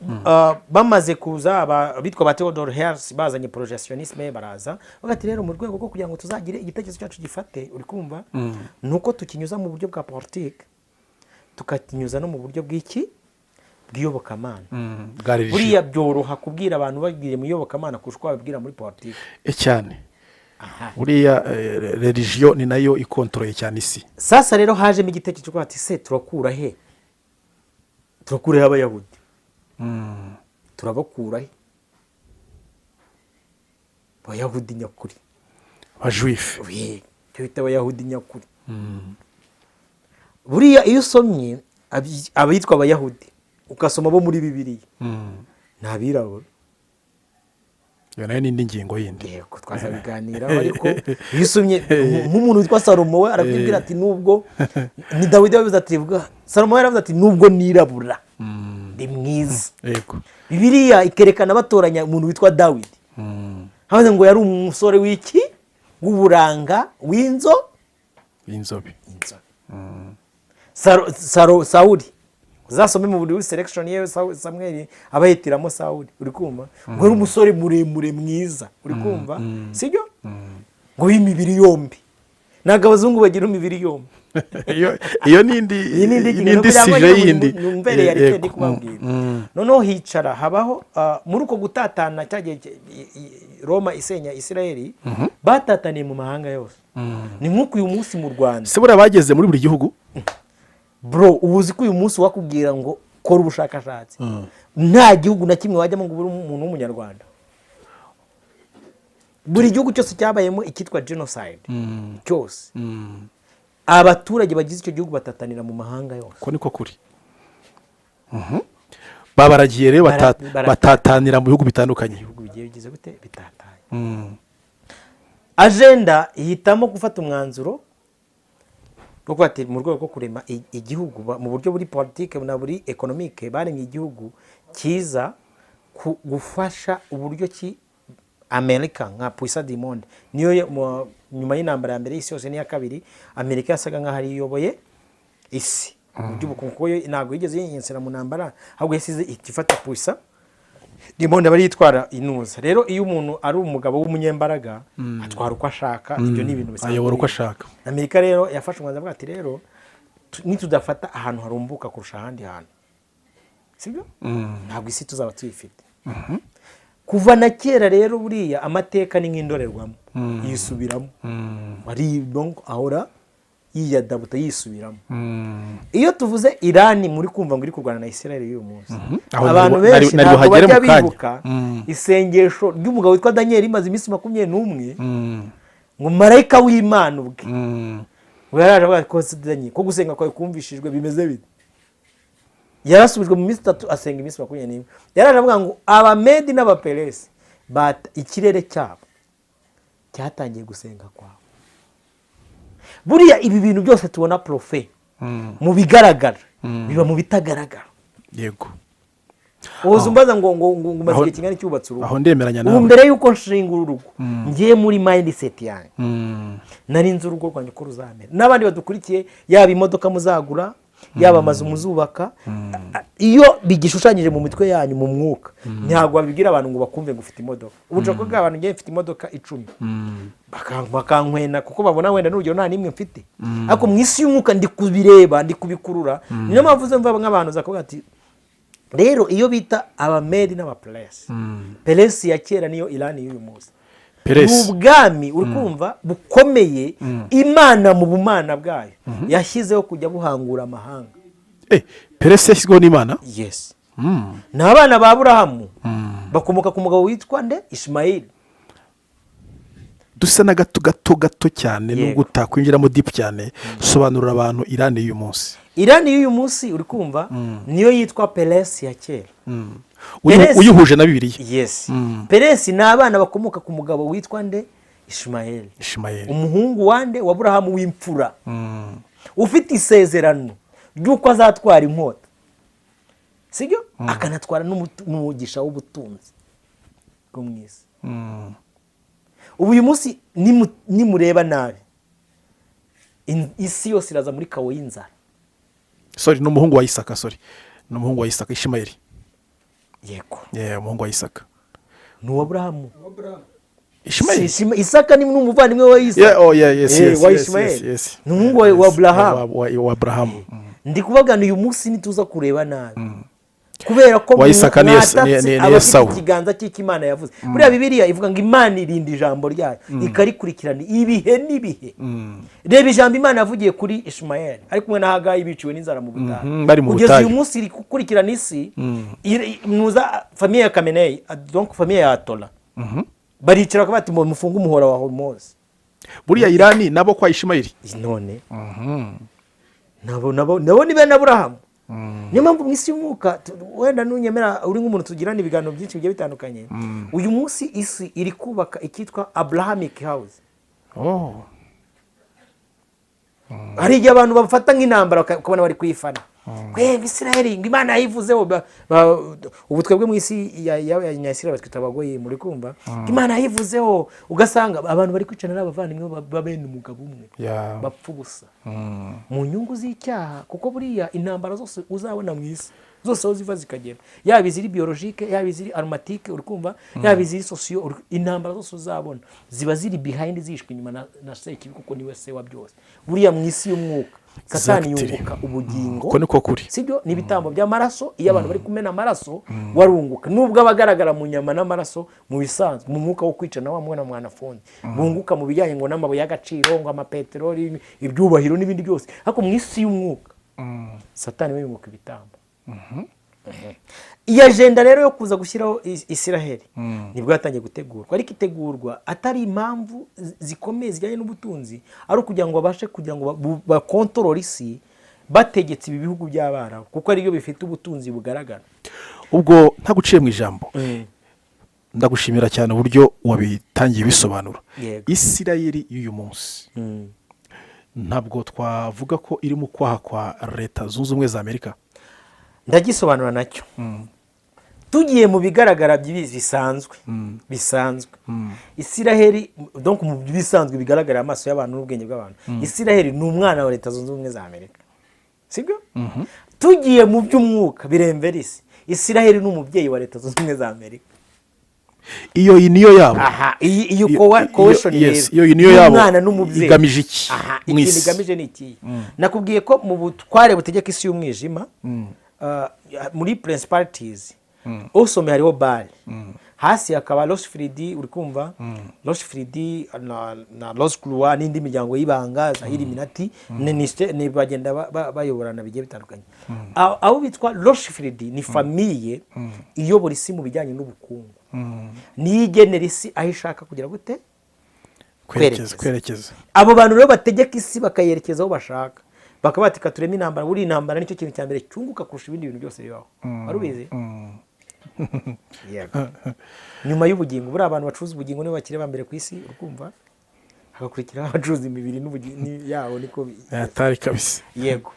bamaze kuza bitwa ba Theodore Herzl bazanye projetionisme, baraza bagati rero mu rwego rwo kugira ngo tuzagire igitekerezo cyacu gifate, uri kumva, nuko tukinyuza mu buryo bwa politique, tukakinyuza no mu buryo bw'iki bw'iyobokamana. Buriya byoroha kubwira abantu bagire mu iyobokamana kurusha uko babibwira muri politique cyane. Buriya religion ni nayo ikontrole cyane isi. Sasa rero hajemo igitekerezo cyo ati se turakura he abayahudi, turabakura he abayahudi nyakuri, abajuifu, cyo bita abayahudi nyakuri. Buriya iyo usomye abitwa abayahudi ukasoma bo muri Bibiliya, ntabirabura. Iyo nayo n'indi ngingo yindi. Yego twazabiganiraho, ariko iyo usomye nk'umuntu witwa Salomo, we arakubwira ati nubwo ni Dawidi wabivuze ati Salomo yaravuze ati nubwo nirabura ndi mwiza. Yego. Bibiliya ikerekana batoranya umuntu witwa Dawidi, havuze ngo yari umusore w'iki w'uburanga w'inzobe. Sawuli uzasome mu buri selection yewe Samuel abahitiramo Sawuli, uri kumva, ngo ari umusore muremure mwiza, uri kumva, sibyo? Ngo y'imibiri yombi, ntabwo abazungu bagira imibiri yombi. Iyo nindi sije yindi mbere yari ndi kubabwira. Noneho hicara habaho muri uko gutatana cyagiye Roma isenya Isirayeli, batataniye mu mahanga yose. Ni nk'uko uyu munsi mu Rwanda se bura bageze muri buri gihugu. Bro, ubuzi ko uyu munsi wakubwira ngo kora ubushakashatsi, nta gihugu na kimwe wajyamo ngo uri umuntu w'umunyarwanda. Buri gihugu cyose cyabayemo ikitwa genocide cyose, abaturage bagize icyo gihugu batatanira mu mahanga yose. Ko niko kuri. Babaragiye rero batatanira mu bihugu bitandukanye. Ibihugu bigiye bigize gute bitataye. Agenda ihitamo gufata umwanzuro nuko ati mu rwego rwo kurema igihugu mu buryo buri politique na buri economique, baremye igihugu kiza gufasha uburyo ki Amerika nka puissance du monde. Niyo nyuma y'intambara ya mbere y'isi yose n'iya kabiri, Amerika yasaga nka hari iyoboye isi mu by'ubukungu, kuko ntabwo yigeze yinsira mu ntambara, ahubwo yasize ifata puissance imbunda bari yitwara inuza. Rero iyo umuntu ari umugabo w'umunyembaraga atwara uko ashaka, ibyo ni ibintu bisanzwe, ayobora uko ashaka. Amerika rero yafashe umwanzuro avuga ati rero nitudafata ahantu harumbuka kurusha ahandi hantu, sibyo, ntabwo isi tuzaba tuyifite. Kuva na kera rero buriya amateka ni nk'indorerwamo, yisubiramo, ari ahora yiyadabuta yisubiramo. Iyo tuvuze Irani muri kumva ngo iri kurwana na Israel y'uyu munsi, abantu benshi ntabwo bajya bibuka isengesho ry'umugabo witwa Daniel imaze iminsi 21 ngo marayika w'Imana ubwe ngo yaraje avuga ko Daniel ko gusenga kwawe kumvishijwe bimeze bite. Yarasubijwe mu minsi 3 asenga iminsi 21. Yaraje avuga ngo abamedi n'abaperesi ikirere cyabo cyatangiye gusenga kwawe. Buriya ibi bintu byose tubona profe mu bigaragara biba mu bitagaragara. Yego. Uzumbaza ngo maze kingana cyubatse urugo. Aho ndemeranya nawe. Mbere yuko nshinga urugo ngiye muri mindset yanjye. Nari nzi urugo rwanjye ko ruzamera. N'abandi badukurikiye yaba imodoka muzagura, yaba amazu muzubaka, iyo bigishushanyije mu mitwe yanyu mu mwuka, ntabwo babibwira abantu ngo bakumve ngo ufite imodoka. Ubucako bw'abantu ngiye mfite imodoka 10 bakankwena kuko babona wenda n'urugero nta nimwe mfite, ariko mu isi y'umwuka ndi kubireba, ndi kubikurura. Niyo mpamvu mva nk'abantu zakuvuga ati rero iyo bita abamedi n'abaperesi, peresi ya kera niyo Irani y'uyu munsi. Ubwami urukumva bukomeye Imana mu bumana bwayo yashyizeho kujya buhangura amahanga. Peresi yashyizweho n'Imana? Yes. Ni abana ba Aburahamu bakomoka ku mugabo witwa nde Ishmayeli. Dusa na gato cyane nubwo utakwinjiramo deep cyane, sobanurira abantu Irani y'uyu munsi. Irani y'uyu munsi uri kumva niyo yitwa Peresi ya kera. Uyuhuje na Bibiliya. Yes. Peresi ni abana bakomoka ku mugabo witwa nde Ishmayeli. Umuhungu wande wa Aburahamu w'imfura. Ufite isezerano ry'uko azatwara inkota, sibyo, akanatwara n'umugisha w'ubutunzi bwo mwisi. Ubu uyu munsi nimureba nabi isi yose iraza muri kawo y'inzara. N'umuhungu wa Isaka, n'umuhungu wa Isaka Ishmayeli. Yego. Umuhungu wa Isaka ni uwa Aburahamu. Ishmayeli. Isaka ni n'umuvandimwe wa Isaka. Wa Ishmayeli. Ni umuhungu wa Aburahamu. Ndi kubagana uyu munsi nituza kureba nabi, kubera ko wa Isaka ni Esawu. Ikiganza cy'Imana yavuze. Buriya Bibiliya ivuga ngo Imana irinda ijambo ryayo ikarikurikirana ibihe n'ibihe. Reba ijambo Imana yavugiye kuri Ishmayeli ari kumwe na Hagayi biciwe n'inzara mu butayu. Kugeza uyu munsi iri gukurikirana isi, muza famille ya Kamenei, donc famille ya Atola. Baricara ko bati mufunga umuhora wa Hormuz. Buriya Irani nabo kwa Ishmayeli. None nabo ni bene Aburahamu. Niyo mpamvu mu isi y'umwuka wenda nunyemera uri nk'umuntu tugirana ibiganiro byinshi bigiye bitandukanye. Uyu munsi isi iri kubaka ikitwa Abrahamic house. Hari igihe abantu bafata nk'intambara ukabona bari kuyifana. Israeli ngo Imana yayivuzeho, ubu twebwe mu isi ya Israeli batwita abagoye muri kumva Imana yayivuzeho, ugasanga abantu bari kwicana n'abavandimwe babene umugabo umwe bapfa ubusa mu nyungu z'icyaha. Kuko buriya intambara zose uzabona mu isi zose aho ziva zikagera, yaba iziri biologique, yaba iziri aromatique, uri kumva, yaba iziri socio, intambara zose uzabona ziba ziri behind, zishwe inyuma na Sekibi, kuko niwe se wa byose. Buriya mu isi y'umwuka Satani yunguka ubugingo, ko niko kuri, sibyo, nibitambo by'amaraso. Iyo abantu bari kumena amaraso warunguka, nubwo abagaragara mu nyama n'amaraso mu bisanzwe, mu mwuka wo kwicana wa mwana mwanafundi bunguka mu bijyanye ngo n'amabuye y'agaciro, ngo amapeteroli, ibyubahiro n'ibindi byose. Ariko mu isi y'umwuka Satani we yunguka ibitambo. Iyi agenda rero yo kuza gushyiraho Isiraheli nibwo yatangiye gutegurwa, ariko itegurwa atari impamvu zikomeye zijyanye n'ubutunzi, ari ukugira ngo babashe kugira ngo bakontorore isi bategetse ibi bihugu by'Abarabu, kuko ari byo bifite ubutunzi bugaragara. Ubwo ntaguciye mu ijambo, ndagushimira cyane uburyo wabitangiye bisobanura. Isiraheli y'uyu munsi ntabwo twavuga ko iri mu kwaha kwa Leta Zunze Ubumwe za Amerika. Ndagisobanura nacyo. Tugiye mu bigaragara bisanzwe Isiraheli, donc mu bisanzwe bigaragara amaso y'abantu n'ubwenge bw'abantu, Isiraheli ni umwana wa Leta Zunze Ubumwe za Amerika, sibyo? Tugiye mu by'umwuka biremvera isi, Isiraheli ni umubyeyi wa leta zunze ubumwe za Amerika. iyo niyo yabo. Aha, iyi cohesion iyo niyo yabo umwana n'umubyeyi igamije iki? Aha, ikintu igamije ni iki? Nakubwiye ko mu butware butegeka isi y'umwijima muri principalities usome hariho Bali, hasi hakaba Rothschild, uri kumva Rothschild na Roscroix n'indi miryango y'ibanga za Illuminati ne bagenda bayoborana bigiye bitandukanye. Abo bitwa Rothschild ni famille iyobora isi mu bijyanye n'ubukungu, nigenera isi aho ishaka kugira gute kwerekeza. Abo bantu rero bategeka isi bakayerekeza aho bashaka, bakaba batika tureme intambara. Buri intambara nicyo kintu cya mbere cyunguka kurusha ibindi bintu byose bibaho. Warubizi? Nyuma y'ubugingo, buri abantu bacuruza ubugingo nibo bakire ba mbere ku isi, urukumva hagakurikiraho abacuruza imibiri n'ubugingo yabo, niko atari kabisa. Yego,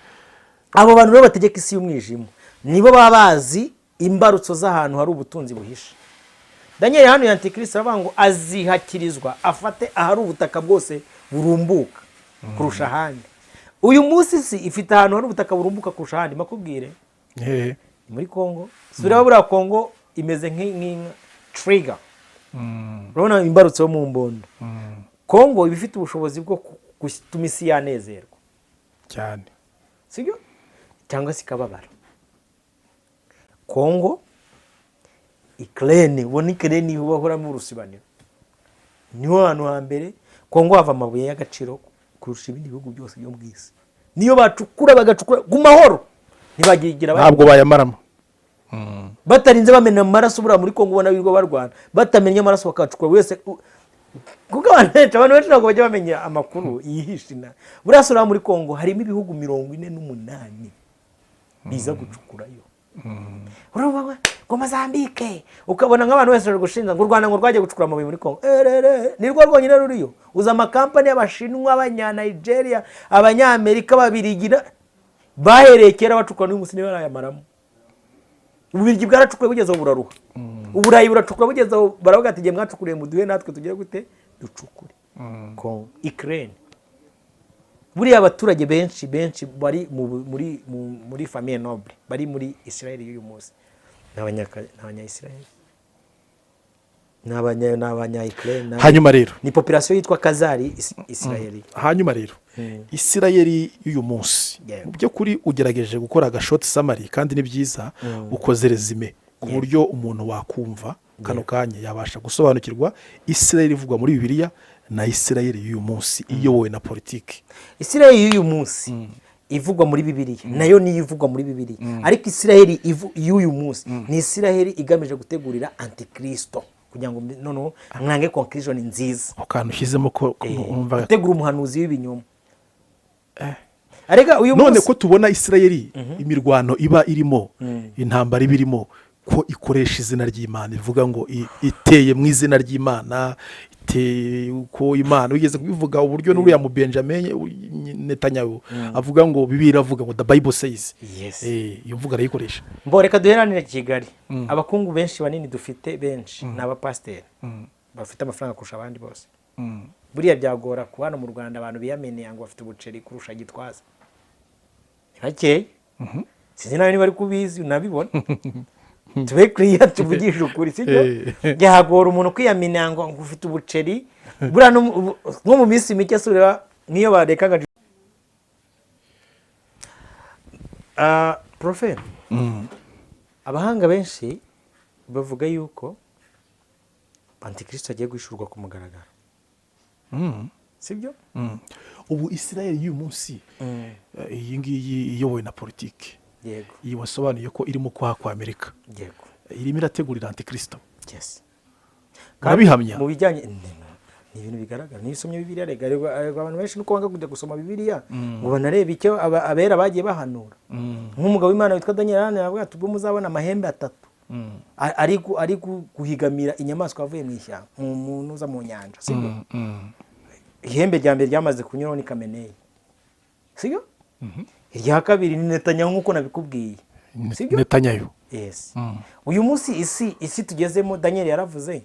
abo bantu rero bategeka isi y'umwijima nibo baba bazi imbarutso z'ahantu hari ubutunzi buhishe. Daniel hano Antikristo aravuga ngo azihakirizwa afate ahari ubutaka bwose burumbuka kurusha ahandi. Uyu munsi isi ifite ahantu hari ubutaka burumbuka kurusha ahandi. Makubwire muri Kongo, sura buriya Kongo imeze nk'inka trigger, urabona imbarutso yo mu mbondo. Kongo ibifite ubushobozi bwo gutuma isi yanezerwa cyane, sibyo? Cyangwa se ikababara. Kongo, Ukraine, ubona Ukraine bahora mu rusibaniro, niho hantu hambere. Kongo hava amabuye y'agaciro kurusha ibindi bihugu byose byo mu isi. Niyo bacukura bagacukura gumahoro, ntibagigira ntabwo bayamaramo, batarinze bamena amaraso. Buriya muri Kongo ubona birirwa barwana batamenya amaraso, bakacukura wese kuko abantu benshi ntabwo bajya bamenya amakuru yihishina. Buriya sura muri Kongo harimo ibihugu 48 biza gucukurayo. Urumva ngo Mozambique, ukabona nk'abantu wese bari gushinga ngo u Rwanda ngo rwaje gucukura amabuye muri Kongo. Ni rwo rwonyine ruriyo. Uza amakampani y'Abashinwa, Abanya-Nigeria, Abanyamerika, Babirigira baherekera bacukura n'uyu musi niba arayamaramo. Ububirigi bwaracukuye bugeze aho buraruha. Uburayi buracukura bugeze aho baravuga ati giye mwacukuriye muduhe natwe tugire gute ducukure. Kongo, Ukraine, buriya abaturage benshi bari muri famille noble bari muri Israel y'uyu munsi n'abanya-Israel n'abanya-Ukraine. Hanyuma rero ni population yitwa Kazari Israeli. Hanyuma rero Israel y'uyu munsi mu byo kuri ugerageje gukora agashoti summary kandi ni byiza ukoze resume ku buryo umuntu wakumva kano kanya yabasha gusobanukirwa Israel ivugwa muri Bibiliya na Israel y'uyu munsi iyobowe na politiki. Israel y'uyu munsi ivugwa muri Bibiliya nayo ni ivugwa muri Bibiliya, ariko Israel y'uyu munsi ni Israel igamije gutegurira Antikristo kugira ngo noneho mwange conclusion nziza. Akantu ushyizemo ko umva gutegura umuhanuzi w'ibinyoma. Arega uyu munsi none ko tubona Israel imirwano iba irimo intambara ibirimo ko ikoresha izina ry'Imana, ivuga ngo iteye mu izina ry'Imana, ko Imana ugeze kubivuga uburyo n'uriya mu Benjamin Netanyahu avuga ngo Bibiliya avuga ngo the Bible says. Iyo mvuga arayikoresha. Reka duheranire Kigali. Abakungu benshi banini dufite benshi n'abapasiteri bafite amafaranga kurusha abandi bose. Buriya byagora kubana mu Rwanda abantu biyameneye ngo bafite ubuceri kurusha Gitwaza. Hakeye sinzi nawe niba ari kubizi unabibona. Tube clear tuvugisha ukuri, sibyo? Byagora umuntu kwiyamina ngo ufite ubuceri. Buriya nko mu minsi mike sureba niyo barekaga Prophet. Abahanga benshi bavuga yuko Antikristo agiye gushurwa ku mugaragaro. Sibyo? Ubu Israel y'uyu munsi iyi ngiyi iyobowe na politiki. Yego. Iyi wasobanuye ko irimo kwa Amerika. Yego. Irimo irategurira Antikristo. Yes. Karabihamya. Mu bijyanye ni ibintu bigaragara. Ni isomye Bibiliya rega abantu benshi nuko banga kujya gusoma Bibiliya ngo banarebe icyo abera bagiye bahanura. Nk'umugabo w'Imana witwa Daniel aravuga ati ubwo muzabona amahembe 3 ari guhigamira inyamaswa avuye mu ishyamba umuntu uza mu nyanja, sibyo? Ihembe rya mbere ryamaze kunyuraho ni Kameneyi, sibyo? Irya kabiri ni Netanyahu nk'uko nabikubwiye, sibyo? Netanyahu. Yes. Uyu munsi isi tugezemo Daniel yaravuze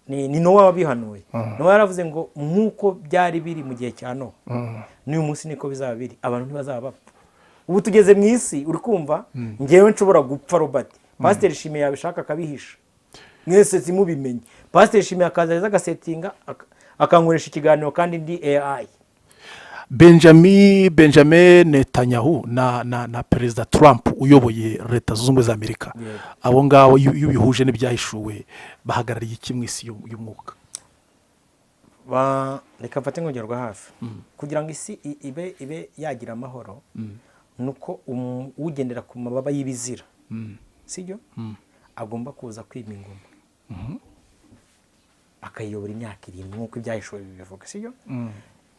ni Nowa wabihanuye. Nowa yaravuze ngo nk'uko byari biri mu gihe cya Nowa n'uyu munsi niko bizaba biri, abantu ntibazaba bapfa. Ubu tugeze mu isi uri kumva ngewe nshobora gupfa Robert pasiteri Shimiye yabishaka akabihisha mwese simubimenye. Pasiteri Shimiye akaza agasetinga akankoresha ikiganiro kandi ndi AI. Benjamin Netanyahu na perezida Trump uyoboye leta zunze ubumwe za Amerika, abo ngabo iyo bihuje n'ibyahishuwe bahagarariye iki mu isi y'umwuka? Reka mfate nkongerwa hafi kugira ngo isi ibe yagira amahoro, nuko ugendera ku mababa y'ibizira, sibyo, agomba kuza kwima ingoma akayiyobora imyaka 7 nk'uko ibyahishuwe bivuga, sibyo.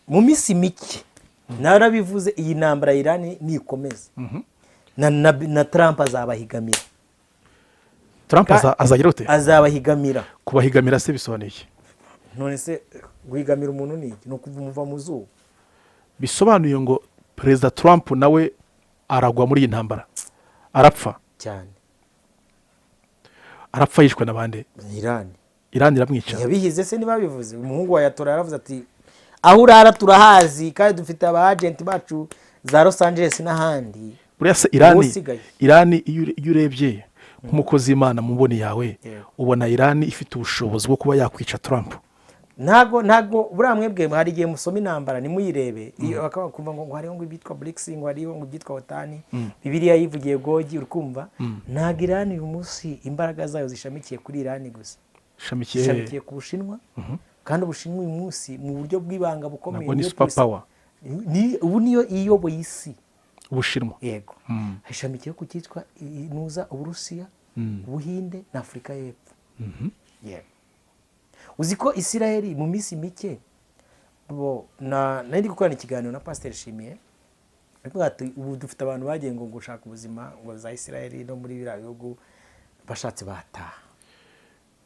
Mu minsi mike narabivuze, iyi ntambara ya Iran nikomeza na Trump azabahigamira. Trump azagira ute? Azabahigamira. Kubahigamira se bisobanuye iki? None se guhigamira umuntu ni iki? No kumuva mu zuba. Bisobanuye ngo perezida Trump nawe aragwa muri iyi ntambara, arapfa cyane. Arapfa yishwe n'abande? Iran iramwica. Yabihize se niba bivuze. Umuhungu wa Yatora yaravuze ati aho urara turahazi kandi dufite aba agent bacu za Los Angeles n'ahandi. Buriya se Iran iyo urebye nk'umukozi w'Imana mu mboni yawe, ubona Iran ifite ubushobozi bwo kuba yakwica Trump? Ntago buriya mwebwe hari igihe musoma intambara nimuyirebe bakakumva ngo hariho ngo ibyitwa BRICS, ngo hariho ngo ibyitwa OTAN, Bibiliya yivugiye Gogi, urikumva. Ntago Iran uyu munsi imbaraga zayo zishamikiye kuri Iran gusa, shamikiye ku Bushinwa. Kandi Ubushinwa uyu munsi mu buryo bw'ibanga bukomeye, ni super power, ubu niyo iyoboye isi. Ubushinwa yego hashamikiye ku cyitwa inuza Uburusiya, Ubuhinde na Afurika y'Epfo. Yego uzi ko Isiraheli mu minsi mike nari gukorana ikiganiro na Pasiteri Shimiye, ariko ubu dufite abantu bagiye ngo gushaka ubuzima ngo za Isiraheli no muri biriya bihugu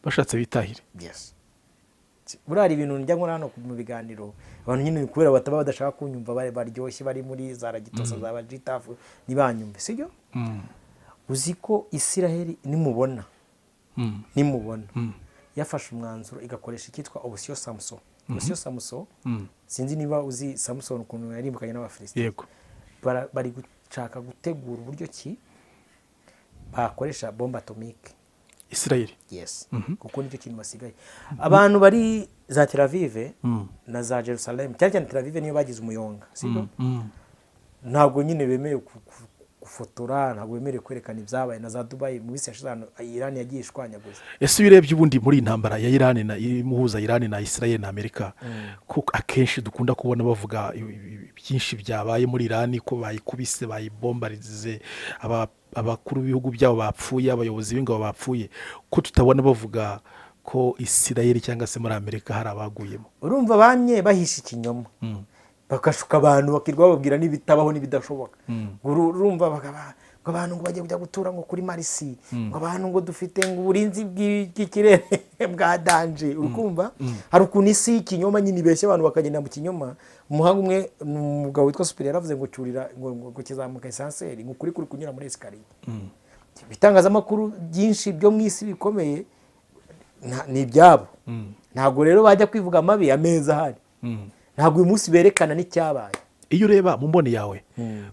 bashatse bitahire. Yes. Buriya ibintu njya nkora hano mu biganiro, abantu nyine kubera bataba badashaka kunyumva baryoshye bari muri za Ragitosa za Bajitafu ntibanyumve, sibyo. Uzi ko Isiraheli nimubona yafashe umwanzuro igakoresha icyitwa Option Samson. Option Samson sinzi niba uzi Samson ukuntu yarimbukanye n'Abafilisiti. Yego. Bari gushaka gutegura uburyo ki bakoresha bombe atomique Israel. Yes. Kuko nicyo kintu basigaye. Abantu bari za Tel Aviv na za Jerusalem, cyane Tel Aviv niyo bagize umuyonga, sibyo. Ntabwo nyine bemeye gufotora, ntabwo bemeye kwerekana ibyabaye na za Dubai mu bisi yashize Iran yagiye ishwanyaguza. Ese birebye ubundi muri intambara ya Iran na imuhuza Iran na Israel na Amerika, kuko akenshi dukunda kubona bavuga byinshi byabaye muri Iran, ko bayikubise bayibombarize, abakuru b'ibihugu byabo bapfuye, abayobozi b'ingabo bapfuye, ko tutabona bavuga ko Israel cyangwa se muri Amerika hari abaguyemo. Urumva bamye bahisha ikinyoma, bakashuka abantu bakirwa babwira n'ibitabaho n'ibidashoboka. Urumva ngo abantu ngo bagiye kujya gutura ngo kuri Marisi, ngo abantu ngo dufite ngo uburinzi bw'ikirere bwa danje. Urukumva hari ukuntu isi y'ikinyoma nyine ibeshye abantu bakagenda mu kinyoma. Umuhanga umwe umugabo witwa Superior yaravuze ngo cyurira ngo kizamuka esanseri, ngo kuri kunyura muri esikariye. Bitangazamakuru byinshi byo mu isi bikomeye ni ibyabo. Ntabwo rero bajya kwivuga amabi ameza ahari. Ntabwo uyu munsi berekana n'icyabaye. Iyo ureba mu mboni yawe,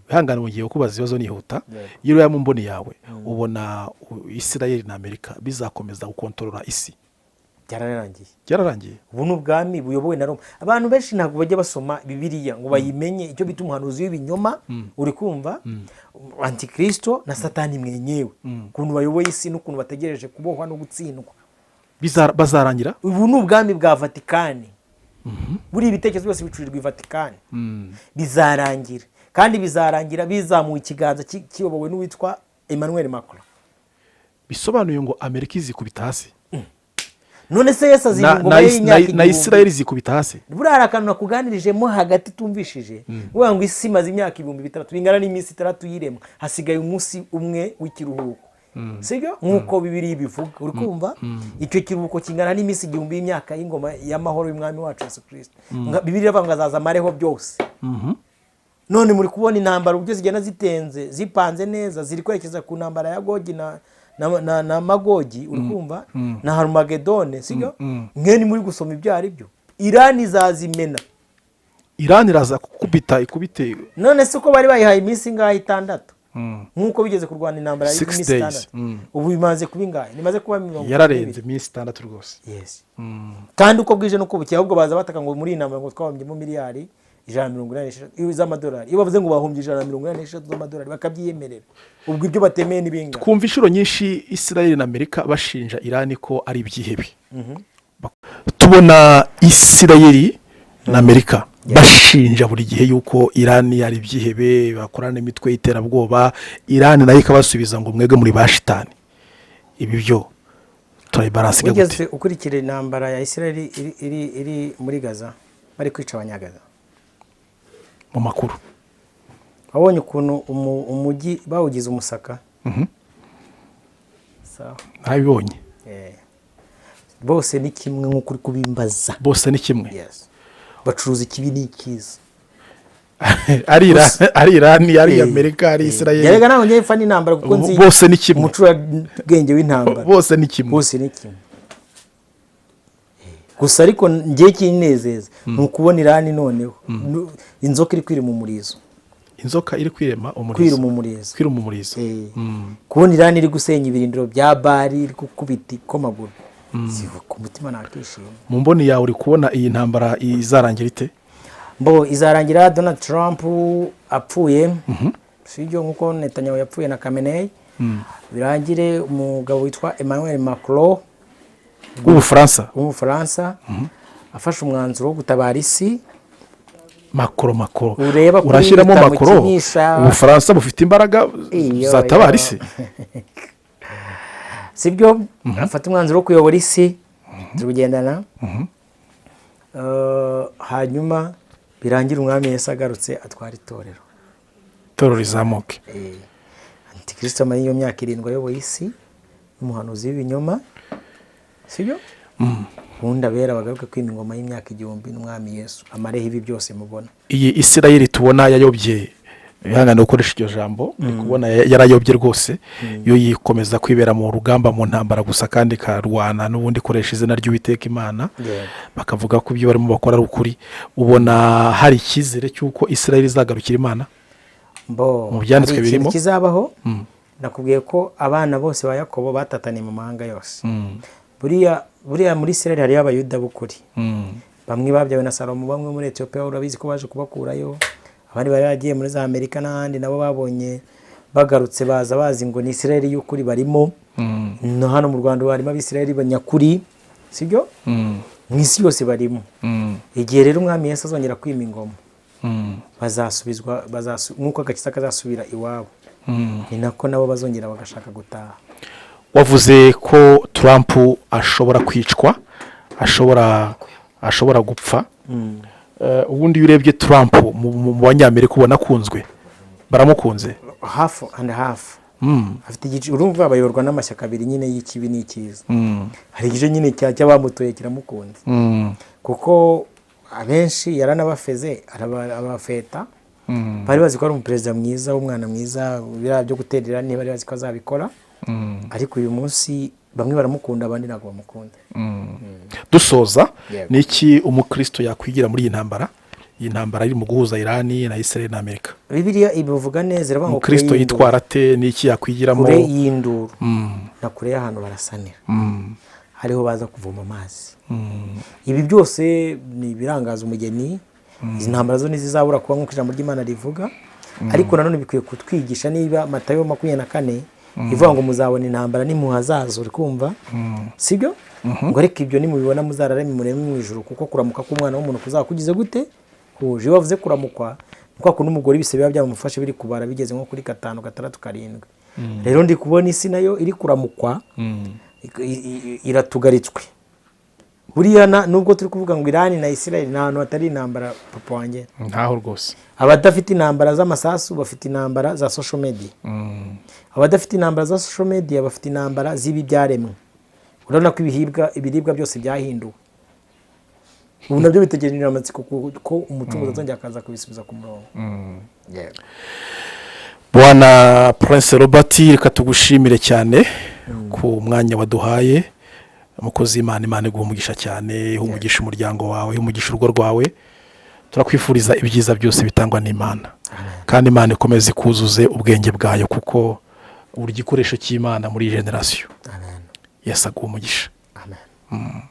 wihangana mugiye kubaza ibibazo nihuta, iyo ureba mu mboni yawe ubona Israel na Amerika bizakomeza gukontorora isi? Byararangiye. Ubu n'ubwami buyobowe na Roma. Abantu benshi ntabwo bajya basoma Bibiliya ngo bayimenye icyo bita umuhanuzi w'ibinyoma, uri kumva, Antikristo na Satani mwenyewe, ukuntu bayoboye isi n'ukuntu bategereje kubohwa no gutsindwa. Bazarangira? Ubu n'ubwami bwa Vatikani. Buri ibitekerezo byose bicurirwa i Vatikani. Bizarangira. Kandi bizarangira bizamuye ikiganza kiyobowe n'uwitwa Emmanuel Macron. Bisobanuye ngo Amerika izikubita hasi. None se Yesu azingoma y'imyaka na Israel izikubita hasi. Buriya akantu nakuganirijemo hagati tumvishije, uvuga ngo isi maze imyaka 3000 bingana n'iminsi 3 yiremwa, hasigaye umunsi umwe w'ikiruhuko. Sibyo nkuko Bibiliya bivuga, uri kumva. Icyo kiruhuko kingana n'iminsi 1000 y'imyaka y'ingoma y'amahoro y'umwami wacu Yesu Kristo. Bibiliya ivuga ngo azaza amareho byose. None muri kubona intambara ubyo zigenda zitenze, zipanze neza, ziri kwerekeza ku ntambara ya Gogi na Magogi, uri kumva, na Harmagedone, sibyo. Nkeni muri gusoma ibyo ari byo. Iran izazimena. Iran iraza kukubita ikubite. None se uko bari bayihaye iminsi ngaho 6. nk'uko bigeze kurwana intambara y'iminsi 6 days. 6 ubu bimaze kuba ingahe nimaze kuba 20 yararenze iminsi 6 rwose. yes kandi uko bwije nuko bukeye ahubwo baza bataka ngo muri iyi ntambara ngo twahombyemo miliyari 146 z'amadolari iyo bavuze ngo bahombye 146 z'amadolari bakabyiyemerera ubwo ibyo batemeye n'ibinga twumva inshuro nyinshi Israel na Amerika bashinja Iran ko ari ibyihebe. Tubona Israel na Amerika bashinja buri gihe yuko Iran yari ibyihebe bakorana imitwe y'iterabwoba, Iran nayo ikabasubiza ngo mwege muri bashitani. Ibi byo turayibaransiga gute? Ugeze ukurikira intambara ya Israel iri muri Gaza bari kwica abanyagaza mu makuru. Wabonye ukuntu umujyi bawugize umusaka? Sawa. Nabibonye. Bose ni kimwe nk'ukuri kubimbaza. Bose ni kimwe. Yes. Bacuruza ikibi n'ikiza. ari Iran, ari Amerika, ari Israel. Yarega naho ngiye mfa n'intambara kuko nzi bose ni kimwe. Umucura bwenge w'intambara. Bose ni kimwe. Bose ni kimwe. Gusa ariko ngiye kinezeza nukubona Iran noneho inzoka iri kwira mu murizo. Inzoka iri kwirema umurizo. Kwira mu murizo. Kubona Iran iri gusenya ibirindiro bya bari iri gukubita komaguru. Ku mutima nakishima. Mu mboni yawe uri kubona iyi ntambara izarangira ite? Izarangira Donald Trump apfuye. Sibyo nkuko Netanyahu yapfuye na Khamenei. Birangire umugabo witwa Emmanuel Macron w'Ubufaransa afashe umwanzuro wo gutabara isi. Macron urashyiramo Macron Ubufaransa bufite imbaraga zatabara isi. Sibyo afata umwanzuro wo kuyobora isi turugendana. Hanyuma birangira umwami Yesu agarutse atwara itorero rizamuke. Antikristo muri iyo myaka 7 ayoboye isi n'umuhanuzi w'ibinyoma. Sibyo ubundi abera bagaruka kwima ingoma y'imyaka 1000 n'umwami Yesu amareho ibi byose mubona. Iyi Israel tubona yayobye bihangane gukoresha iryo jambo kubona yarayobye rwose yo yikomeza kwibera mu rugamba mu ntambara gusa kandi karwana n'ubundi koresha izina ry'Uwiteka Imana bakavuga ko ibyo barimo bakora ari ukuri. Ubona hari ikizere cyuko Israel izagarukira Imana mu byanditswe birimo kizabaho. Nakubwiye ko abana bose ba Yakobo batataniye mu mahanga yose. Buriya muri Israel hari abayuda bukuri. Bamwe babyawe na Salomo, bamwe muri Ethiopia urabizi ko baje kubakurayo. Abandi bari bagiye muri za Amerika n'ahandi nabo babonye bagarutse baza bazi ngo ni Israel y'ukuri barimo. No hano mu Rwanda barimo abisirayeli banyakuri. Sibyo? Mu isi yose barimo. Igihe rero umwami Yesu azongera kwima ingoma bazasubizwa nkuko agakiza kazasubira iwabo. Ni nako nabo bazongera bagashaka gutaha. Wavuze ko Trump ashobora kwicwa, ashobora gupfa. Ubundi urebye Trump mu banyamerika ubona akunzwe, baramukunze half and half. Afite igice urumva bayorwa n'amashyaka abiri nyine y'ikibi n'ikiza. Hari igice nyine cy'abamutoye kiramukunze kuko abenshi yaranabafeze abafeta. Bari bazi ko ari umuperezida mwiza w'umwana mwiza bira byo guterera niba bari bazi ko azabikora. Ariko uyu munsi bamwe baramukunda abandi ntabwo bamukunda. Dusoza niki umukristo yakwigira muri iyi ntambara? Iyi ntambara iri mu guhuza Iran na Israel na Amerika. Bibiliya ibivuga neza iravuga ngo umukristo yitwara te niki yakwigiramo? Kure y'induru na kure y'ahantu barasanira. Hariho baza kuvoma amazi. Ibi byose ni birangaza umugeni. Izi ntambara zo nizizabura kuba nk'uko ijambo ry'Imana rivuga. Ariko nanone bikwiye kutwigisha niba Matayo 24 ivuga ngo muzabona intambara nimuhazaza uri kumva. Sibyo? Ngo ariko ibyo nimubibona muzarareme mureme mu ijuru kuko kuramuka k'umwana w'umuntu kuzakugize gute? Huje bavuze kuramukwa nuko ko n'umugore bise biba byamufashe biri kubara bigeze nko kuri 5 6 7. Rero ndi kubona isi nayo iri kuramukwa iratugaritswe. Buriya nubwo turi kuvuga ngo Iran na Israel nta hatari intambara papa wanjye. Ntaho rwose. Abadafite intambara z'amasasu bafite intambara za social media. Abadafite intambara za social media bafite intambara z'ibi byaremwe. Urabona ko ibiribwa byose byahinduwe. Ubu nabyo bitegereje amatsiko ko umutungo uzongera akaza kubisubiza ku murongo. Bwana Prince Robert reka tugushimire cyane ku mwanya waduhaye. Umukozi Imana iguhumugisha cyane, umugisha umuryango wawe, umugisha urugo rwawe. Turakwifuriza ibyiza byose bitangwa n'Imana. kandi Imana ikomeze kuzuze ubwenge bwayo kuko uri igikoresho cy'Imana muri iyi generasiyo. Yesu aguhe umugisha. Amen.